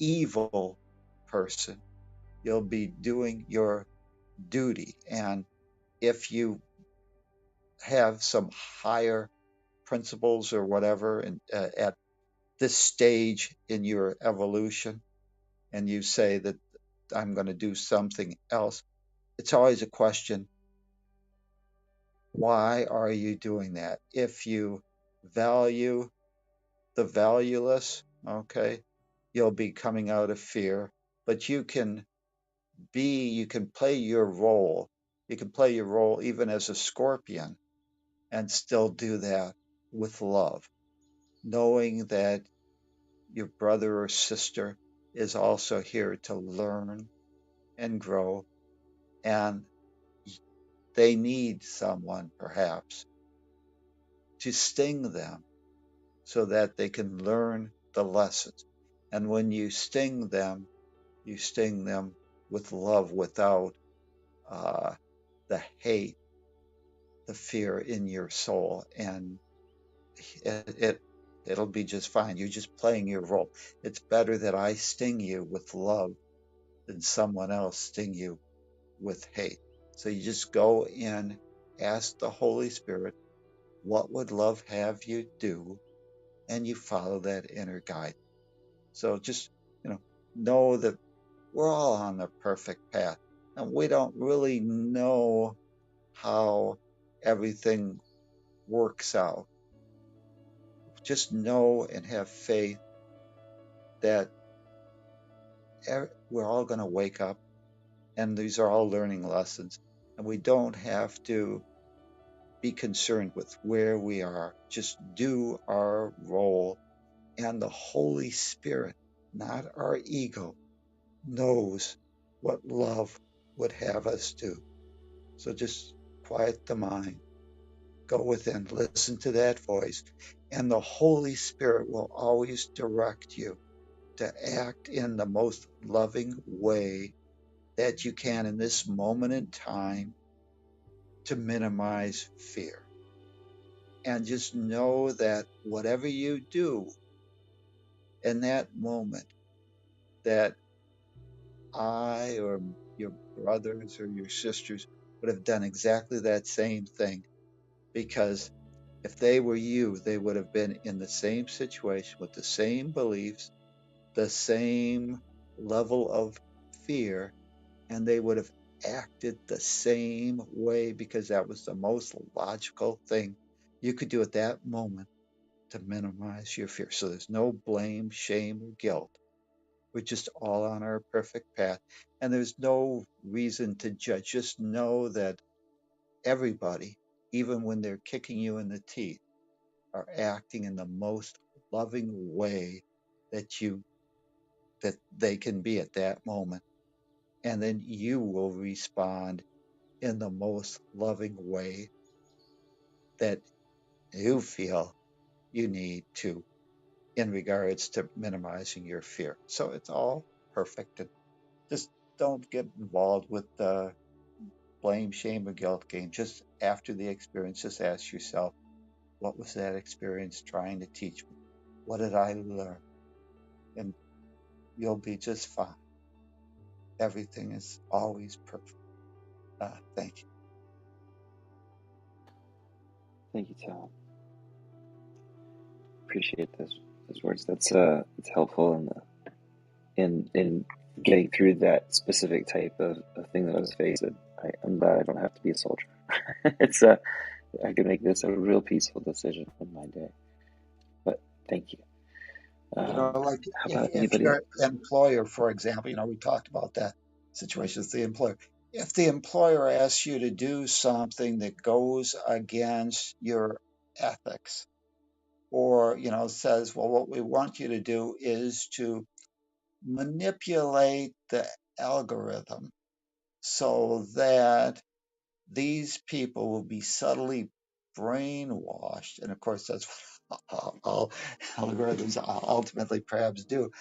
evil person. You'll be doing your duty. And if you have some higher principles or whatever, and at this stage in your evolution, and you say that I'm going to do something else, it's always a question: why are you doing that? If you value the valueless, okay, you'll be coming out of fear, but you can play your role. You can play your role even as a scorpion and still do that with love, knowing that your brother or sister is also here to learn and grow, and they need someone perhaps to sting them so that they can learn the lessons. And when you sting them with love, without uh, the hate, the fear in your soul. And it It'll be just fine. You're just playing your role. It's better that I sting you with love than someone else sting you with hate. So you just go in, ask the Holy Spirit, what would love have you do? And you follow that inner guide. So just, know that we're all on the perfect path. And we don't really know how everything works out. Just know and have faith that we're all going to wake up, and these are all learning lessons. And we don't have to be concerned with where we are. Just do our role. And the Holy Spirit, not our ego, knows what love would have us do. So just quiet the mind, go within, listen to that voice, and the Holy Spirit will always direct you to act in the most loving way that you can in this moment in time to minimize fear. And just know that whatever you do in that moment, that I or your brothers or your sisters would have done exactly that same thing, because if they were you, they would have been in the same situation with the same beliefs, the same level of fear, and they would have acted the same way because that was the most logical thing you could do at that moment to minimize your fear. So there's no blame, shame, or guilt. We're just all on our perfect path. And there's no reason to judge. Just know that everybody, even when they're kicking you in the teeth, are acting in the most loving way that they can be at that moment. And then you will respond in the most loving way that you feel you need to in regards to minimizing your fear. So it's all perfect. And just don't get involved with the blame, shame, or guilt game. Just after the experience, just ask yourself, what was that experience trying to teach me? What did I learn? And you'll be just fine. Everything is always perfect. Thank you. Thank you, Tom. Appreciate those words. That's it's helpful in getting through that specific type of thing that I was faced with. I'm glad I don't have to be a soldier. It's I can make this a real peaceful decision in my day. But thank you. Like How if, about if anybody your else? employer, for example, we talked about that situation with the employer. If the employer asks you to do something that goes against your ethics, or says, well, what we want you to do is to manipulate the algorithm so that these people will be subtly brainwashed. And of course, that's what all algorithms ultimately perhaps do,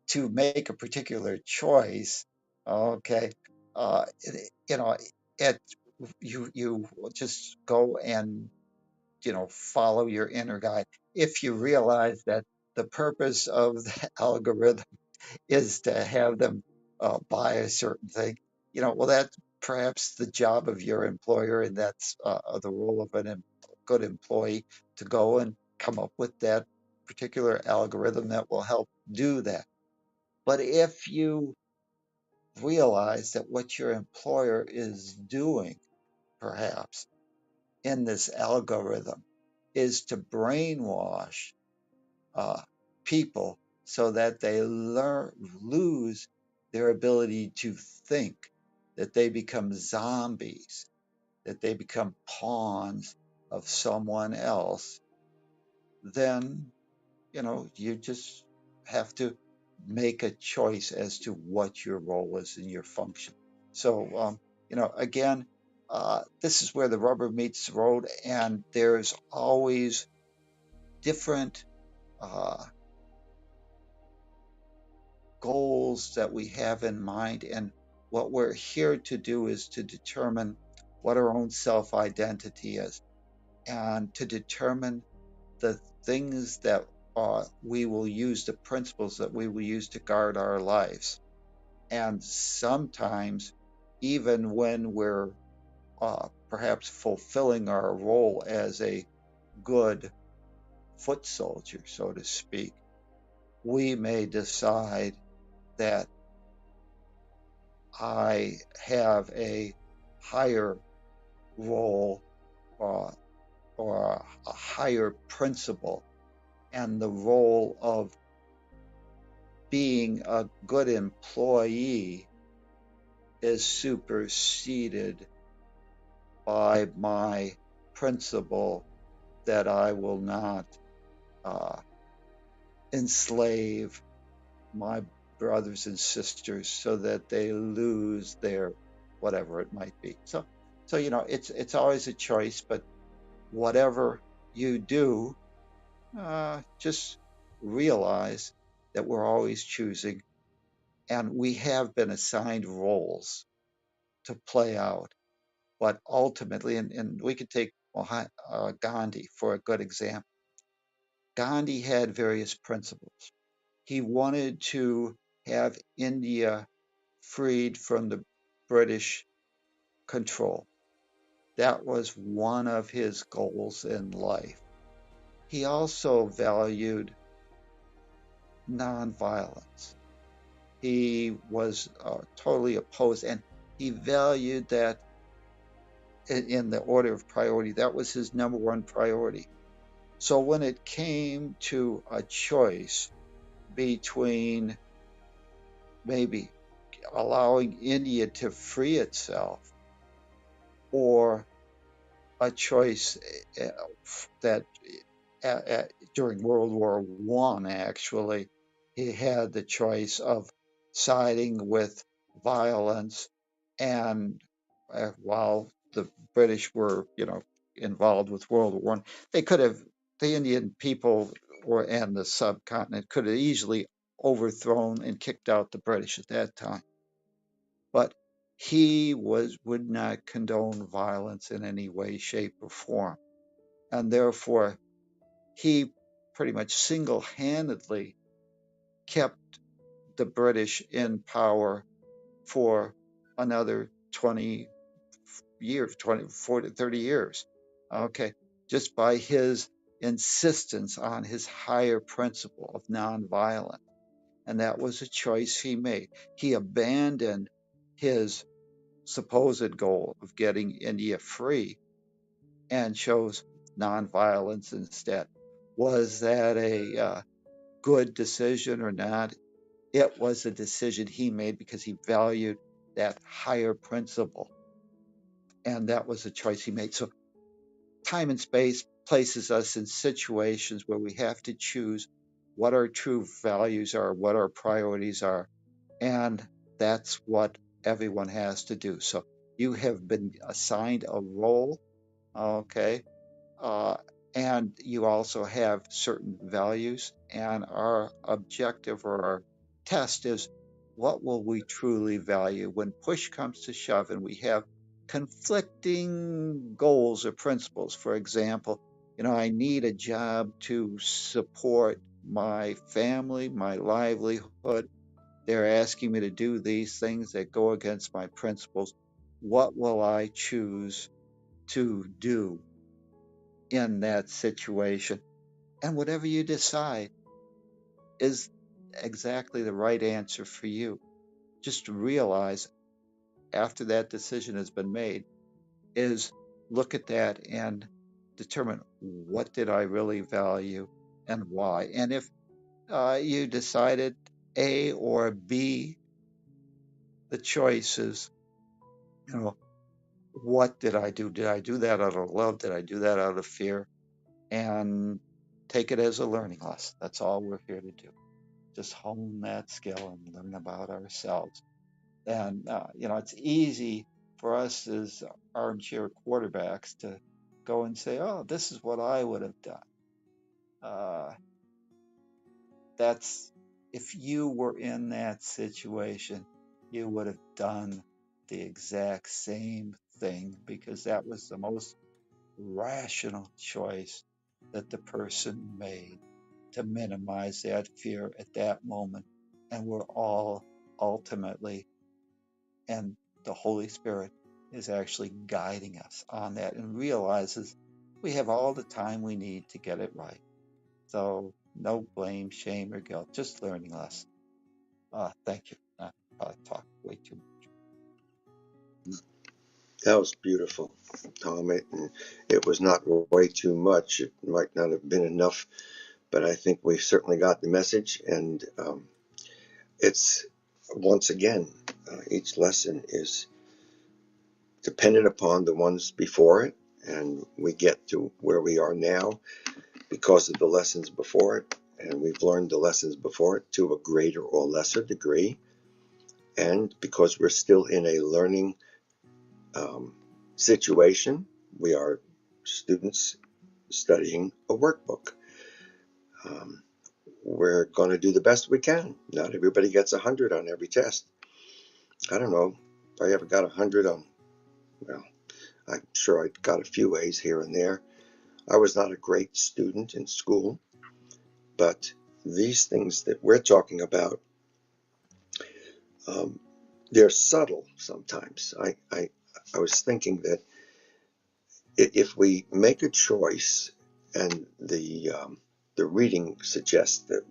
to make a particular choice. Okay. You know, it, you just go and, follow your inner guide. If you realize that the purpose of the algorithm is to have them buy a certain thing, well, that's perhaps the job of your employer, and that's the role of a good employee to go and come up with that particular algorithm that will help do that. But if you realize that what your employer is doing, perhaps in this algorithm, is to brainwash uh, people so that they lose their ability to think, that they become zombies, that they become pawns of someone else, then, you just have to make a choice as to what your role is and your function. So, again, this is where the rubber meets the road, and there's always different uh, goals that we have in mind. And what we're here to do is to determine what our own self identity is, and to determine the things that we will use, the principles that we will use to guard our lives. And sometimes, even when we're perhaps fulfilling our role as a good foot soldier, so to speak, we may decide that I have a higher role uh, or a higher principle, and the role of being a good employee is superseded by my principle that I will not uh, enslave my brothers and sisters so that they lose their whatever it might be. So it's always a choice, but whatever you do, just realize that we're always choosing, and we have been assigned roles to play out. But ultimately, and we could take Gandhi for a good example. Gandhi had various principles. He wanted to have India freed from the British control. That was one of his goals in life. He also valued nonviolence. He was totally opposed, and he valued that in the order of priority. That was his number one priority. So when it came to a choice between maybe allowing India to free itself or a choice that during World War I, actually, he had the choice of siding with violence, and while the British were, involved with World War I, they could have, the Indian people and the subcontinent could have easily overthrown and kicked out the British at that time. But he would not condone violence in any way, shape, or form. And therefore, he pretty much single-handedly kept the British in power for another 20 years, 20, 40, 30 years. Okay, just by his insistence on his higher principle of nonviolence. And that was a choice he made. He abandoned his supposed goal of getting India free and chose nonviolence instead. Was that a good decision or not? It was a decision he made because he valued that higher principle. And that was a choice he made. So time and space places us in situations where we have to choose what our true values are, what our priorities are. And that's what everyone has to do. So you have been assigned a role, okay? Uh, and you also have certain values. And our objective or our test is, what will we truly value when push comes to shove and we have conflicting goals or principles? For example, I need a job to support my family, my livelihood. They're asking me to do these things that go against my principles. What will I choose to do in that situation? And whatever you decide is exactly the right answer for you. Just realize after that decision has been made is look at that and determine, what did I really value and why? And if you decided A or B, the choices, what did I do? Did I do that out of love? Did I do that out of fear? And take it as a learning lesson. That's all we're here to do. Just hone that skill and learn about ourselves. And, it's easy for us as armchair quarterbacks to go and say, oh, this is what I would have done. That's, if you were in that situation, you would have done the exact same thing because that was the most rational choice that the person made to minimize that fear at that moment. And we're all ultimately, and the Holy Spirit is actually guiding us on that and realizes we have all the time we need to get it right. So no blame, shame, or guilt, just learning lessons. Thank you. I talked way too much. That was beautiful, Tom. It was not way too much. It might not have been enough, but I think we certainly got the message. And it's, once again, each lesson is dependent upon the ones before it. And we get to where we are now because of the lessons before it. And we've learned the lessons before it to a greater or lesser degree. And because we're still in a learning situation, we are students studying a workbook. We're going to do the best we can. Not everybody gets 100 on every test. I don't know if I ever got 100 on, well, I'm sure I got a few A's here and there. I was not a great student in school, but these things that we're talking about, they're subtle sometimes. I was thinking that if we make a choice, and the reading suggests that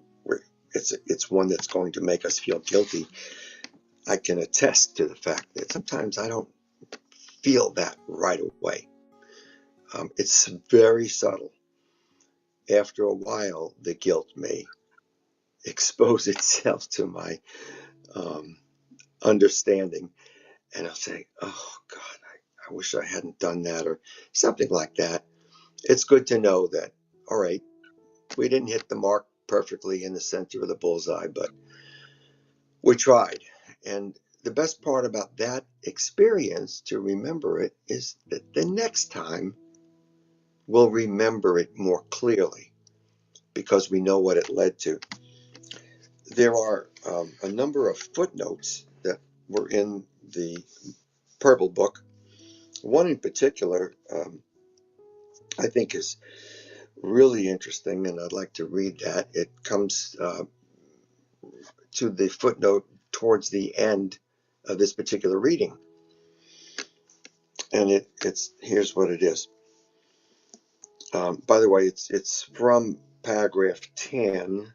it's one that's going to make us feel guilty, I can attest to the fact that sometimes I don't feel that right away. It's very subtle. After a while, the guilt may expose itself to my understanding, and I'll say, "Oh God, I wish I hadn't done that," or something like that. It's good to know that, all right, we didn't hit the mark perfectly in the center of the bullseye, but we tried. And the best part about that experience, to remember it, is that the next time we'll remember it more clearly because we know what it led to. There are a number of footnotes that were in the Purple book. One in particular I think is really interesting, and I'd like to read that. It comes to the footnote towards the end of this particular reading. And it's here's what it is. By the way, it's from paragraph 10,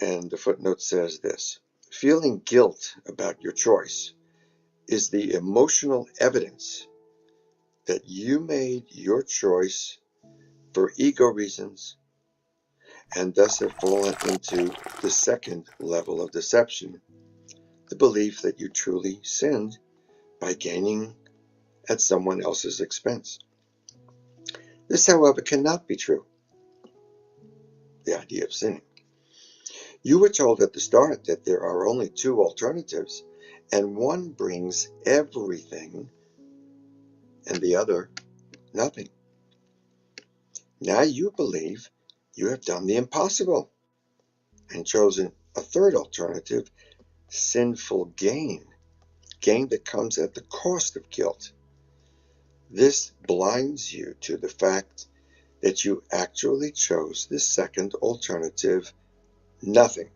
and the footnote says this: feeling guilt about your choice is the emotional evidence that you made your choice for ego reasons and thus have fallen into the second level of deception, the belief that you truly sinned by gaining at someone else's expense. This, however, cannot be true, the idea of sinning. You were told at the start that there are only two alternatives, and one brings everything and the other nothing. Now you believe you have done the impossible and chosen a third alternative, sinful gain that comes at the cost of guilt. This blinds you to the fact that you actually chose the second alternative, nothing.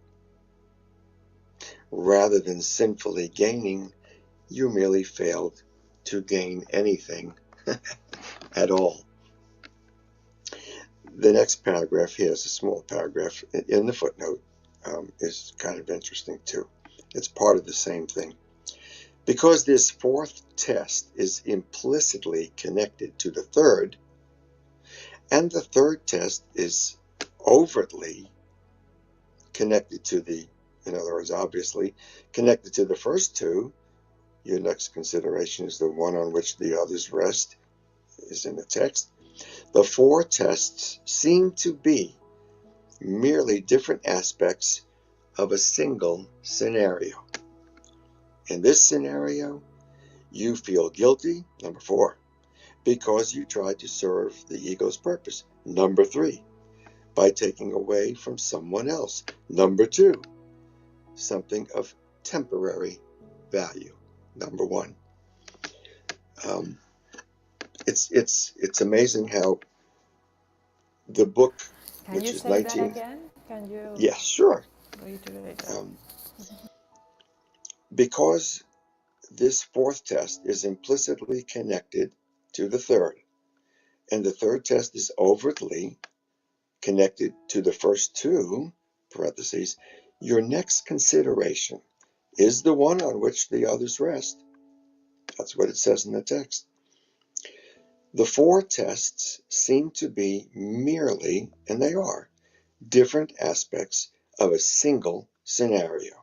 Rather than sinfully gaining, you merely failed to gain anything at all. The next paragraph here is a small paragraph in the footnote, is kind of interesting too. It's part of the same thing. Because this fourth test is implicitly connected to the third, and the third test is overtly connected to in other words, obviously connected to the first two, your next consideration is the one on which the others rest, is in the text. The four tests seem to be merely different aspects of a single scenario. In this scenario, you feel guilty, number 4, because you tried to serve the ego's purpose. Number 3, by taking away from someone else. Number 2, something of temporary value. Number 1. It's amazing how The book, Can you which is say that 19, again? Can you yes, sure. reiterate that? Because this fourth test is implicitly connected to the third, and the third test is overtly connected to the first two, parentheses, your next consideration is the one on which the others rest. That's what it says in the text. The four tests seem to be merely, and they are, different aspects of a single scenario.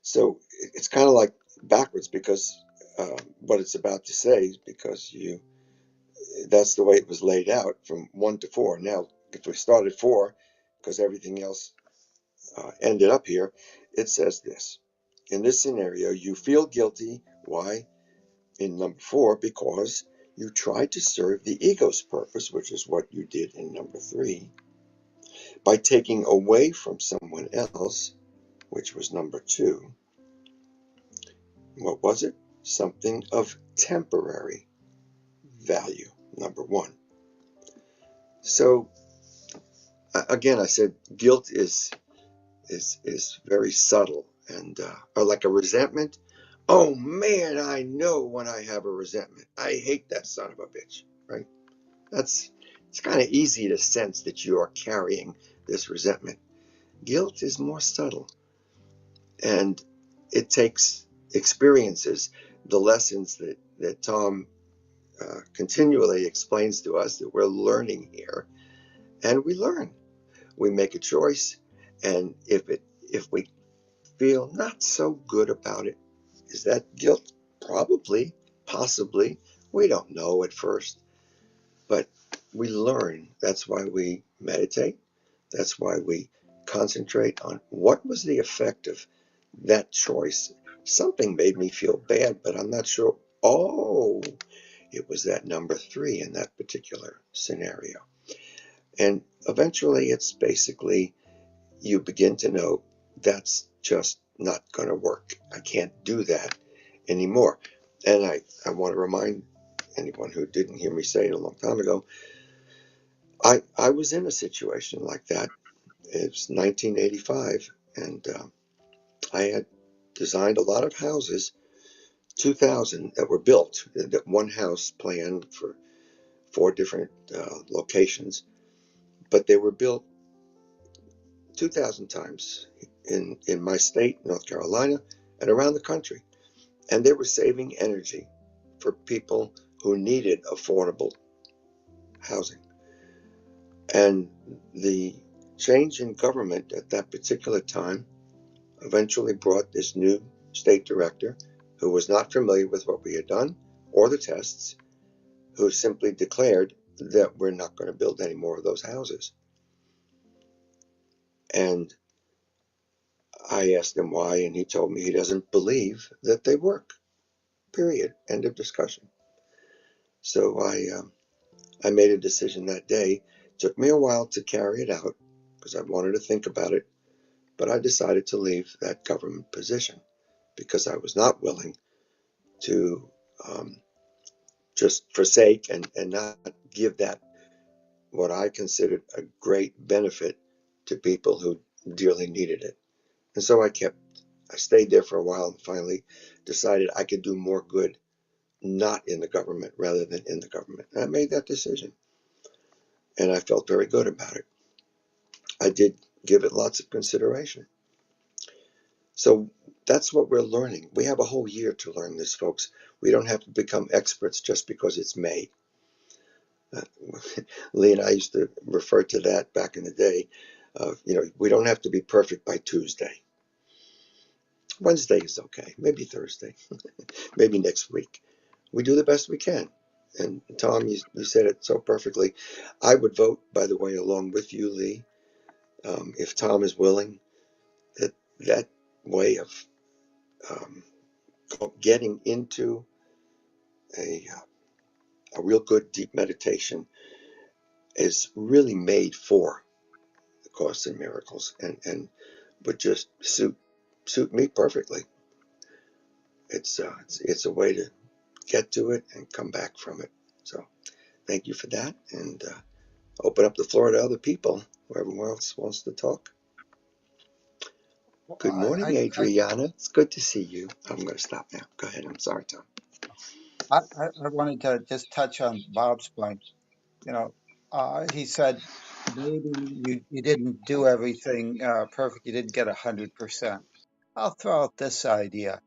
So it's kind of like backwards, because what it's about to say is because that's the way it was laid out from 1 to 4. Now, if we start at 4, because everything else ended up here, it says this. In this scenario, you feel guilty. Why? In number 4, because you tried to serve the ego's purpose, which is what you did in number 3, by taking away from someone else, which was number 2. What was it? Something of temporary value, number 1. So again, I said guilt is very subtle, and or like a resentment. Oh man, I know when I have a resentment. I hate that son of a bitch, right? It's kind of easy to sense that you are carrying this resentment. Guilt is more subtle, and it takes experiences, the lessons that Tom continually explains to us that we're learning here, and we learn. We make a choice, and if we feel not so good about it, is that guilt? Probably, possibly. We don't know at first, but we learn. That's why we meditate. That's why we concentrate on what was the effect of that choice. Something made me feel bad, but I'm not sure. Oh, it was that number 3 in that particular scenario. And eventually it's basically, you begin to know that's just not going to work. I can't do that anymore. And I want to remind anyone who didn't hear me say it a long time ago, I was in a situation like that. It's 1985, and I had designed a lot of houses, 2,000 that were built, that one house planned for 4 different locations, but they were built 2,000 times in my state, North Carolina, and around the country. And they were saving energy for people who needed affordable housing. And the change in government at that particular time eventually brought this new state director who was not familiar with what we had done or the tests, who simply declared that we're not going to build any more of those houses. And I asked him why, and he told me he doesn't believe that they work. Period. End of discussion. So I made a decision that day. It took me a while to carry it out because I wanted to think about it, but I decided to leave that government position because I was not willing to just forsake and not give that, what I considered a great benefit, to people who dearly needed it. And so I stayed there for a while and finally decided I could do more good not in the government rather than in the government. And I made that decision. And I felt very good about it. I did give it lots of consideration. So that's what we're learning. We have a whole year to learn this, folks. We don't have to become experts just because it's May. Lee and I used to refer to that back in the day. We don't have to be perfect by Tuesday. Wednesday is okay. Maybe Thursday. Maybe next week. We do the best we can. And Tom, you said it so perfectly. I would vote, by the way, along with you, Lee, if Tom is willing, that way of getting into a real good deep meditation is really made for the Course in Miracles, and would just suit me perfectly. It's a way to get to it and come back from it. So thank you for that, and open up the floor to other people, whoever else wants to talk. Good morning, Adriana. It's good to see you. I'm going to stop now. Go ahead. I'm sorry, Tom. I wanted to just touch on Bob's point. He said maybe you didn't do everything perfect. You didn't get 100%. I'll throw out this idea.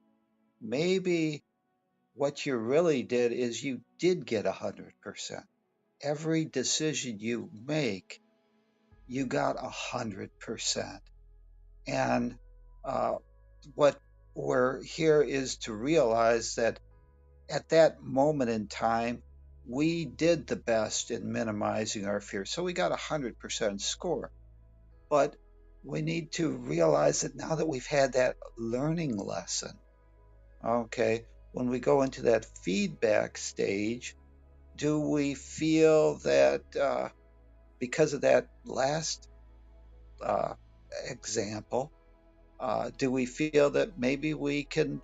Maybe what you really did is you did get 100%. Every decision you make, you got 100%. And uh, what we're here is to realize that at that moment in time, we did the best in minimizing our fear. So we got 100% score. But we need to realize that now that we've had that learning lesson, okay, when we go into that feedback stage, do we feel that because of that last uh, example, do we feel that maybe we can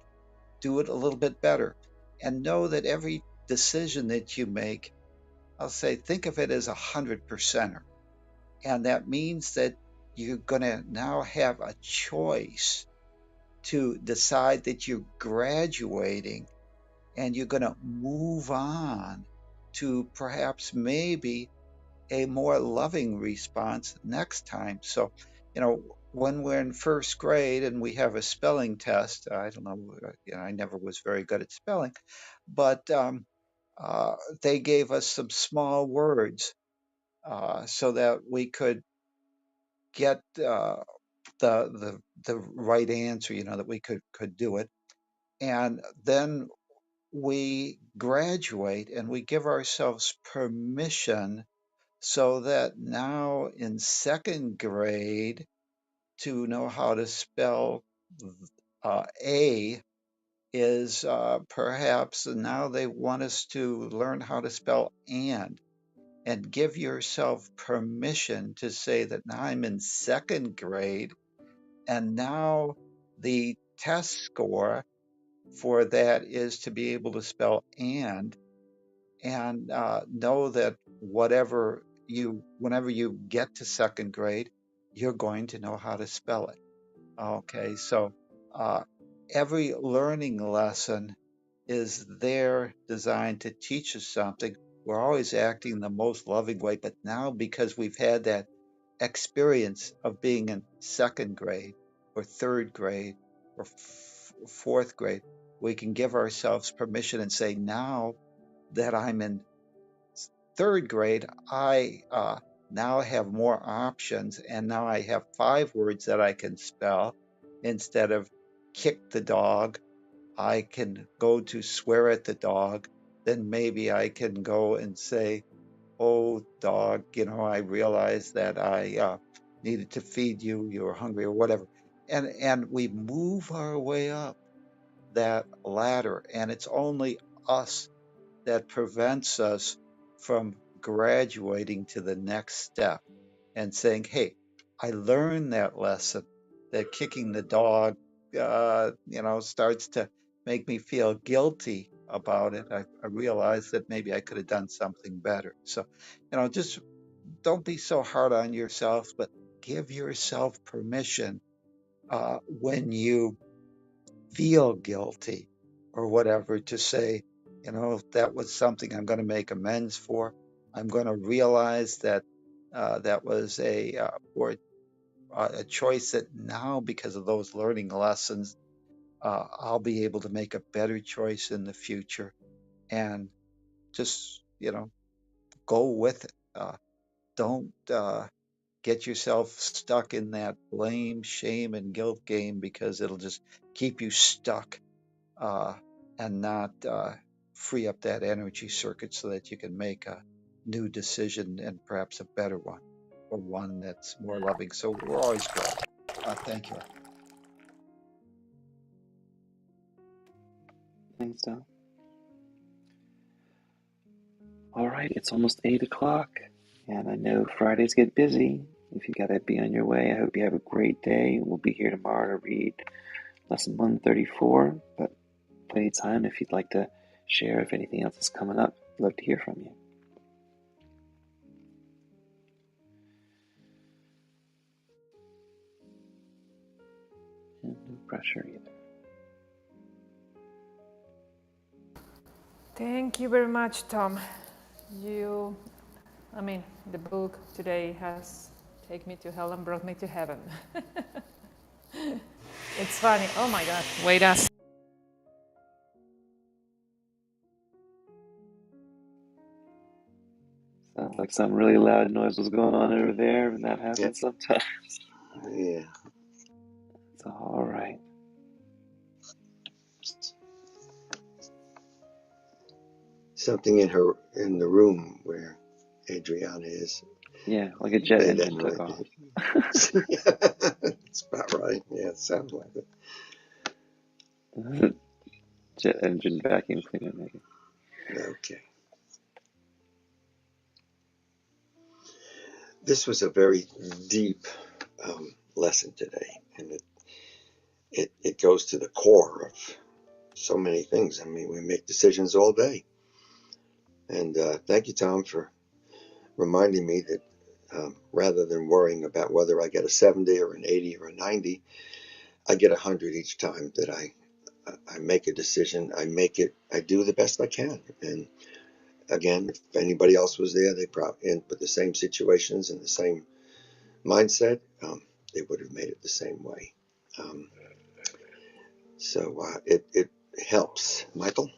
do it a little bit better? And know that every decision that you make, I'll say, think of it as 100%er. And that means that you're going to now have a choice to decide that you're graduating and you're going to move on to perhaps maybe a more loving response next time. So, when we're in first grade and we have a spelling test, I don't know, I never was very good at spelling, but they gave us some small words so that we could get the right answer, that we could do it. And then we graduate and we give ourselves permission so that now in second grade to know how to spell A is perhaps now they want us to learn how to spell and give yourself permission to say that now I'm in second grade and now the test score for that is to be able to spell and know that whenever you get to second grade, you're going to know how to spell it. Okay, so uh, every learning lesson is there designed to teach us something. We're always acting the most loving way, but now because we've had that experience of being in second grade or third grade or fourth grade, we can give ourselves permission and say, now that I'm in third grade, I now have more options, and now I have 5 words that I can spell instead of kick the dog. I can go to swear at the dog. Then maybe I can go and say, "Oh, dog, I realized that I needed to feed you. You were hungry, or whatever." And we move our way up that ladder, and it's only us that prevents us from graduating to the next step and saying, "Hey, I learned that lesson that kicking the dog, starts to make me feel guilty about it. I realized that maybe I could have done something better." So, just don't be so hard on yourself, but give yourself permission when you feel guilty or whatever to say, that was something I'm going to make amends for. I'm going to realize that that was a choice that now, because of those learning lessons, I'll be able to make a better choice in the future and just, go with it. Don't get yourself stuck in that blame, shame, and guilt game because it'll just keep you stuck uh, and not free up that energy circuit so that you can make a new decision and perhaps a better one or one that's more loving. So we're always growing. Thank you. Thanks, Tom. All right, it's almost 8 o'clock, and I know Fridays get busy. If you got to be on your way, I hope you have a great day. We'll be here tomorrow to read lesson 134, but plenty of time if you'd like to share if anything else is coming up. I'd love to hear from you. pressure either. Thank you very much, Tom. The book today has taken me to hell and brought me to heaven. It's funny. Oh my God. Wait a second. Sounds like some really loud noise was going on over there, and that Yeah. happens sometimes. Yeah. It's all right. Something in the room where Adriana is. Yeah, like a jet Made that engine took noise. off. It's about right. Yeah, it sounds like it. Jet engine vacuum cleaner, maybe. Okay. This was a very deep lesson today, and it goes to the core of so many things. I mean, we make decisions all day. And thank you, Tom, for reminding me that rather than worrying about whether I get a 70 or an 80 or a 90, I get 100 each time that I make a decision. I do the best I can. And again, if anybody else was there, they probably, with the same situations and the same mindset, they would have made it the same way. So it helps. Michael?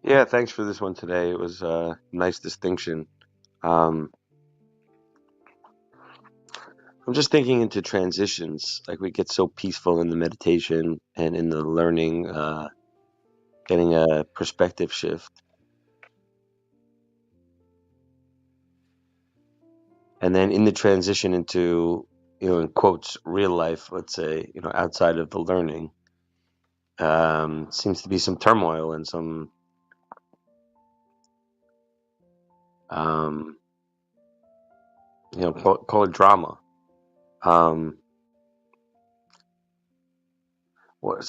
Yeah, thanks for this one today. It was a nice distinction. Um, I'm just thinking into transitions. Like we get so peaceful in the meditation and in the learning, getting a perspective shift. And then in the transition into, in quotes, real life, let's say, outside of the learning, seems to be some turmoil and some, call it drama. So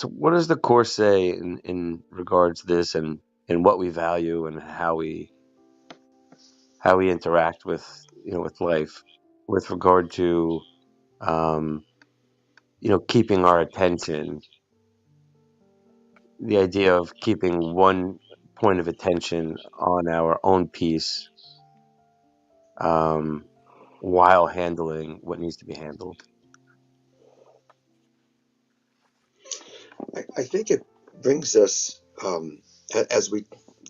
what does the Course say in regards to this and what we value and how we interact with with life with regard to keeping our attention, the idea of keeping one point of attention on our own piece, while handling what needs to be handled. I think it brings us, as we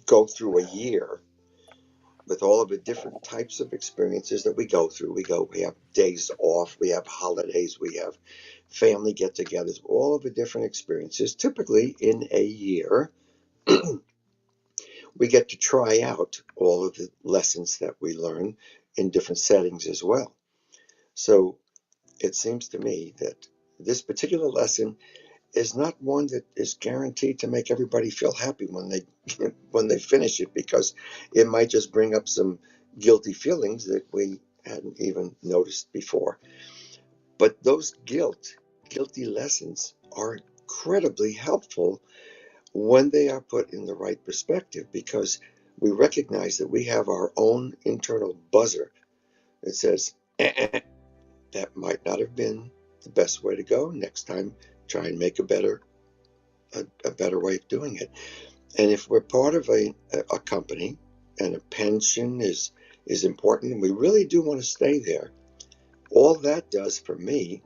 go through a year, with all of the different types of experiences that we go through. We have days off, we have holidays, we have family get-togethers, all of the different experiences. Typically in a year, we get to try out all of the lessons that we learn in different settings as well. So it seems to me that this particular lesson is not one that is guaranteed to make everybody feel happy when they finish it, because it might just bring up some guilty feelings that we hadn't even noticed before. But those guilty lessons are incredibly helpful when they are put in the right perspective, because we recognize that we have our own internal buzzer that says, that might not have been the best way to go. Next time, try and make a better way of doing it. And if we're part of a company and a pension is important, and we really do want to stay there, all that does for me,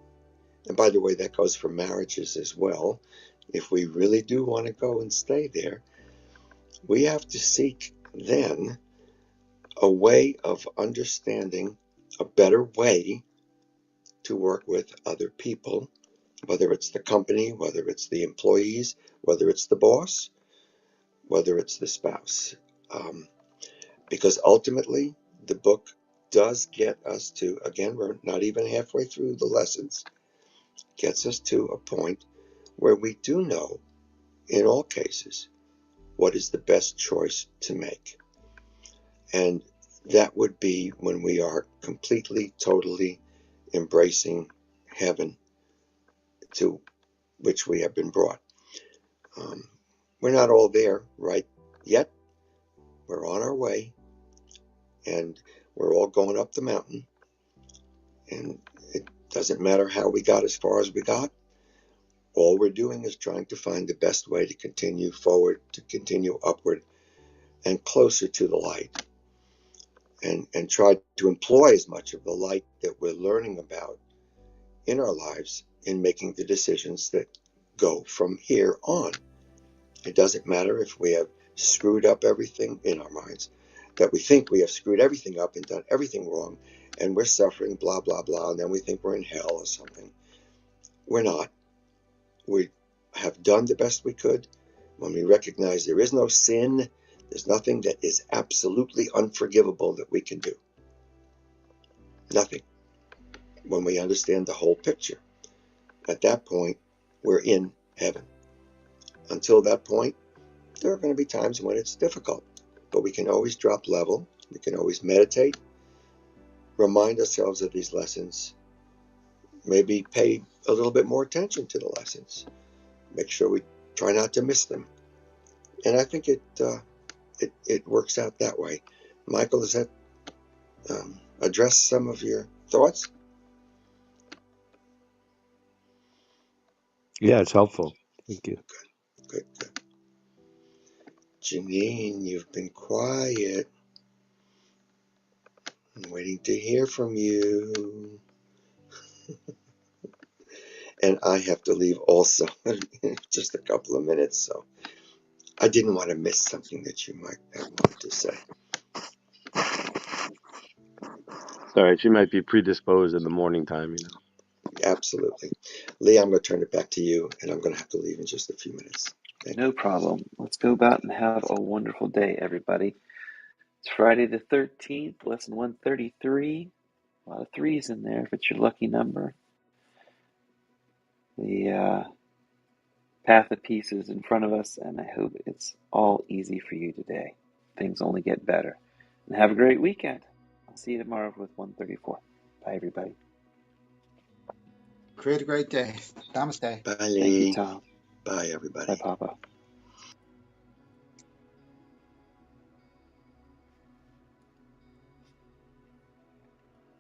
and by the way, that goes for marriages as well, if we really do want to go and stay there, we have to seek then a way of understanding a better way to work with other people, whether it's the company, whether it's the employees, whether it's the boss, whether it's the spouse. Because ultimately, the book does get us to, again, we're not even halfway through the lessons, gets us to a point where we do know, in all cases, what is the best choice to make. And that would be when we are completely, totally embracing heaven to which we have been brought. We're not all there right yet. We're on our way, and we're all going up the mountain. And It doesn't matter how we got as far as we got. All we're doing is trying to find the best way to continue forward, to continue upward and closer to the light, and try to employ as much of the light that we're learning about in our lives in making the decisions that go from here on. It doesn't matter if we have screwed up everything in our minds, that we think we have screwed everything up and done everything wrong, and we're suffering, blah, blah, blah, and then we think we're in hell or something. We're not. We have done the best we could. When we recognize there is no sin, there's nothing that is absolutely unforgivable that we can do. Nothing. When we understand the whole picture, at that point, we're in heaven. Until that point, there are going to be times when it's difficult, but we can always drop level. We can always meditate, remind ourselves of these lessons, maybe pay a little bit more attention to the lessons, make sure we try not to miss them. And I think it works out that way. Michael, does that address some of your thoughts? Yeah, it's helpful. Thank you. Good. Janine, you've been quiet. I'm waiting to hear from you. And I have to leave also in just a couple of minutes, so I didn't want to miss something that you might have wanted to say. Sorry, she might be predisposed in the morning time, Absolutely. Lee, I'm going to turn it back to you, and I'm going to have to leave in just a few minutes. Thank you. No problem. Let's go about and have a wonderful day, everybody. It's Friday the 13th, lesson 133. A lot of threes in there if it's your lucky number. The path of peace is in front of us, and I hope it's all easy for you today. Things only get better. And have a great weekend. I'll see you tomorrow with 134. Bye, everybody. Create a great day. Namaste. Bye, Thank you, Lee. Tom. Bye, everybody. Bye, Papa.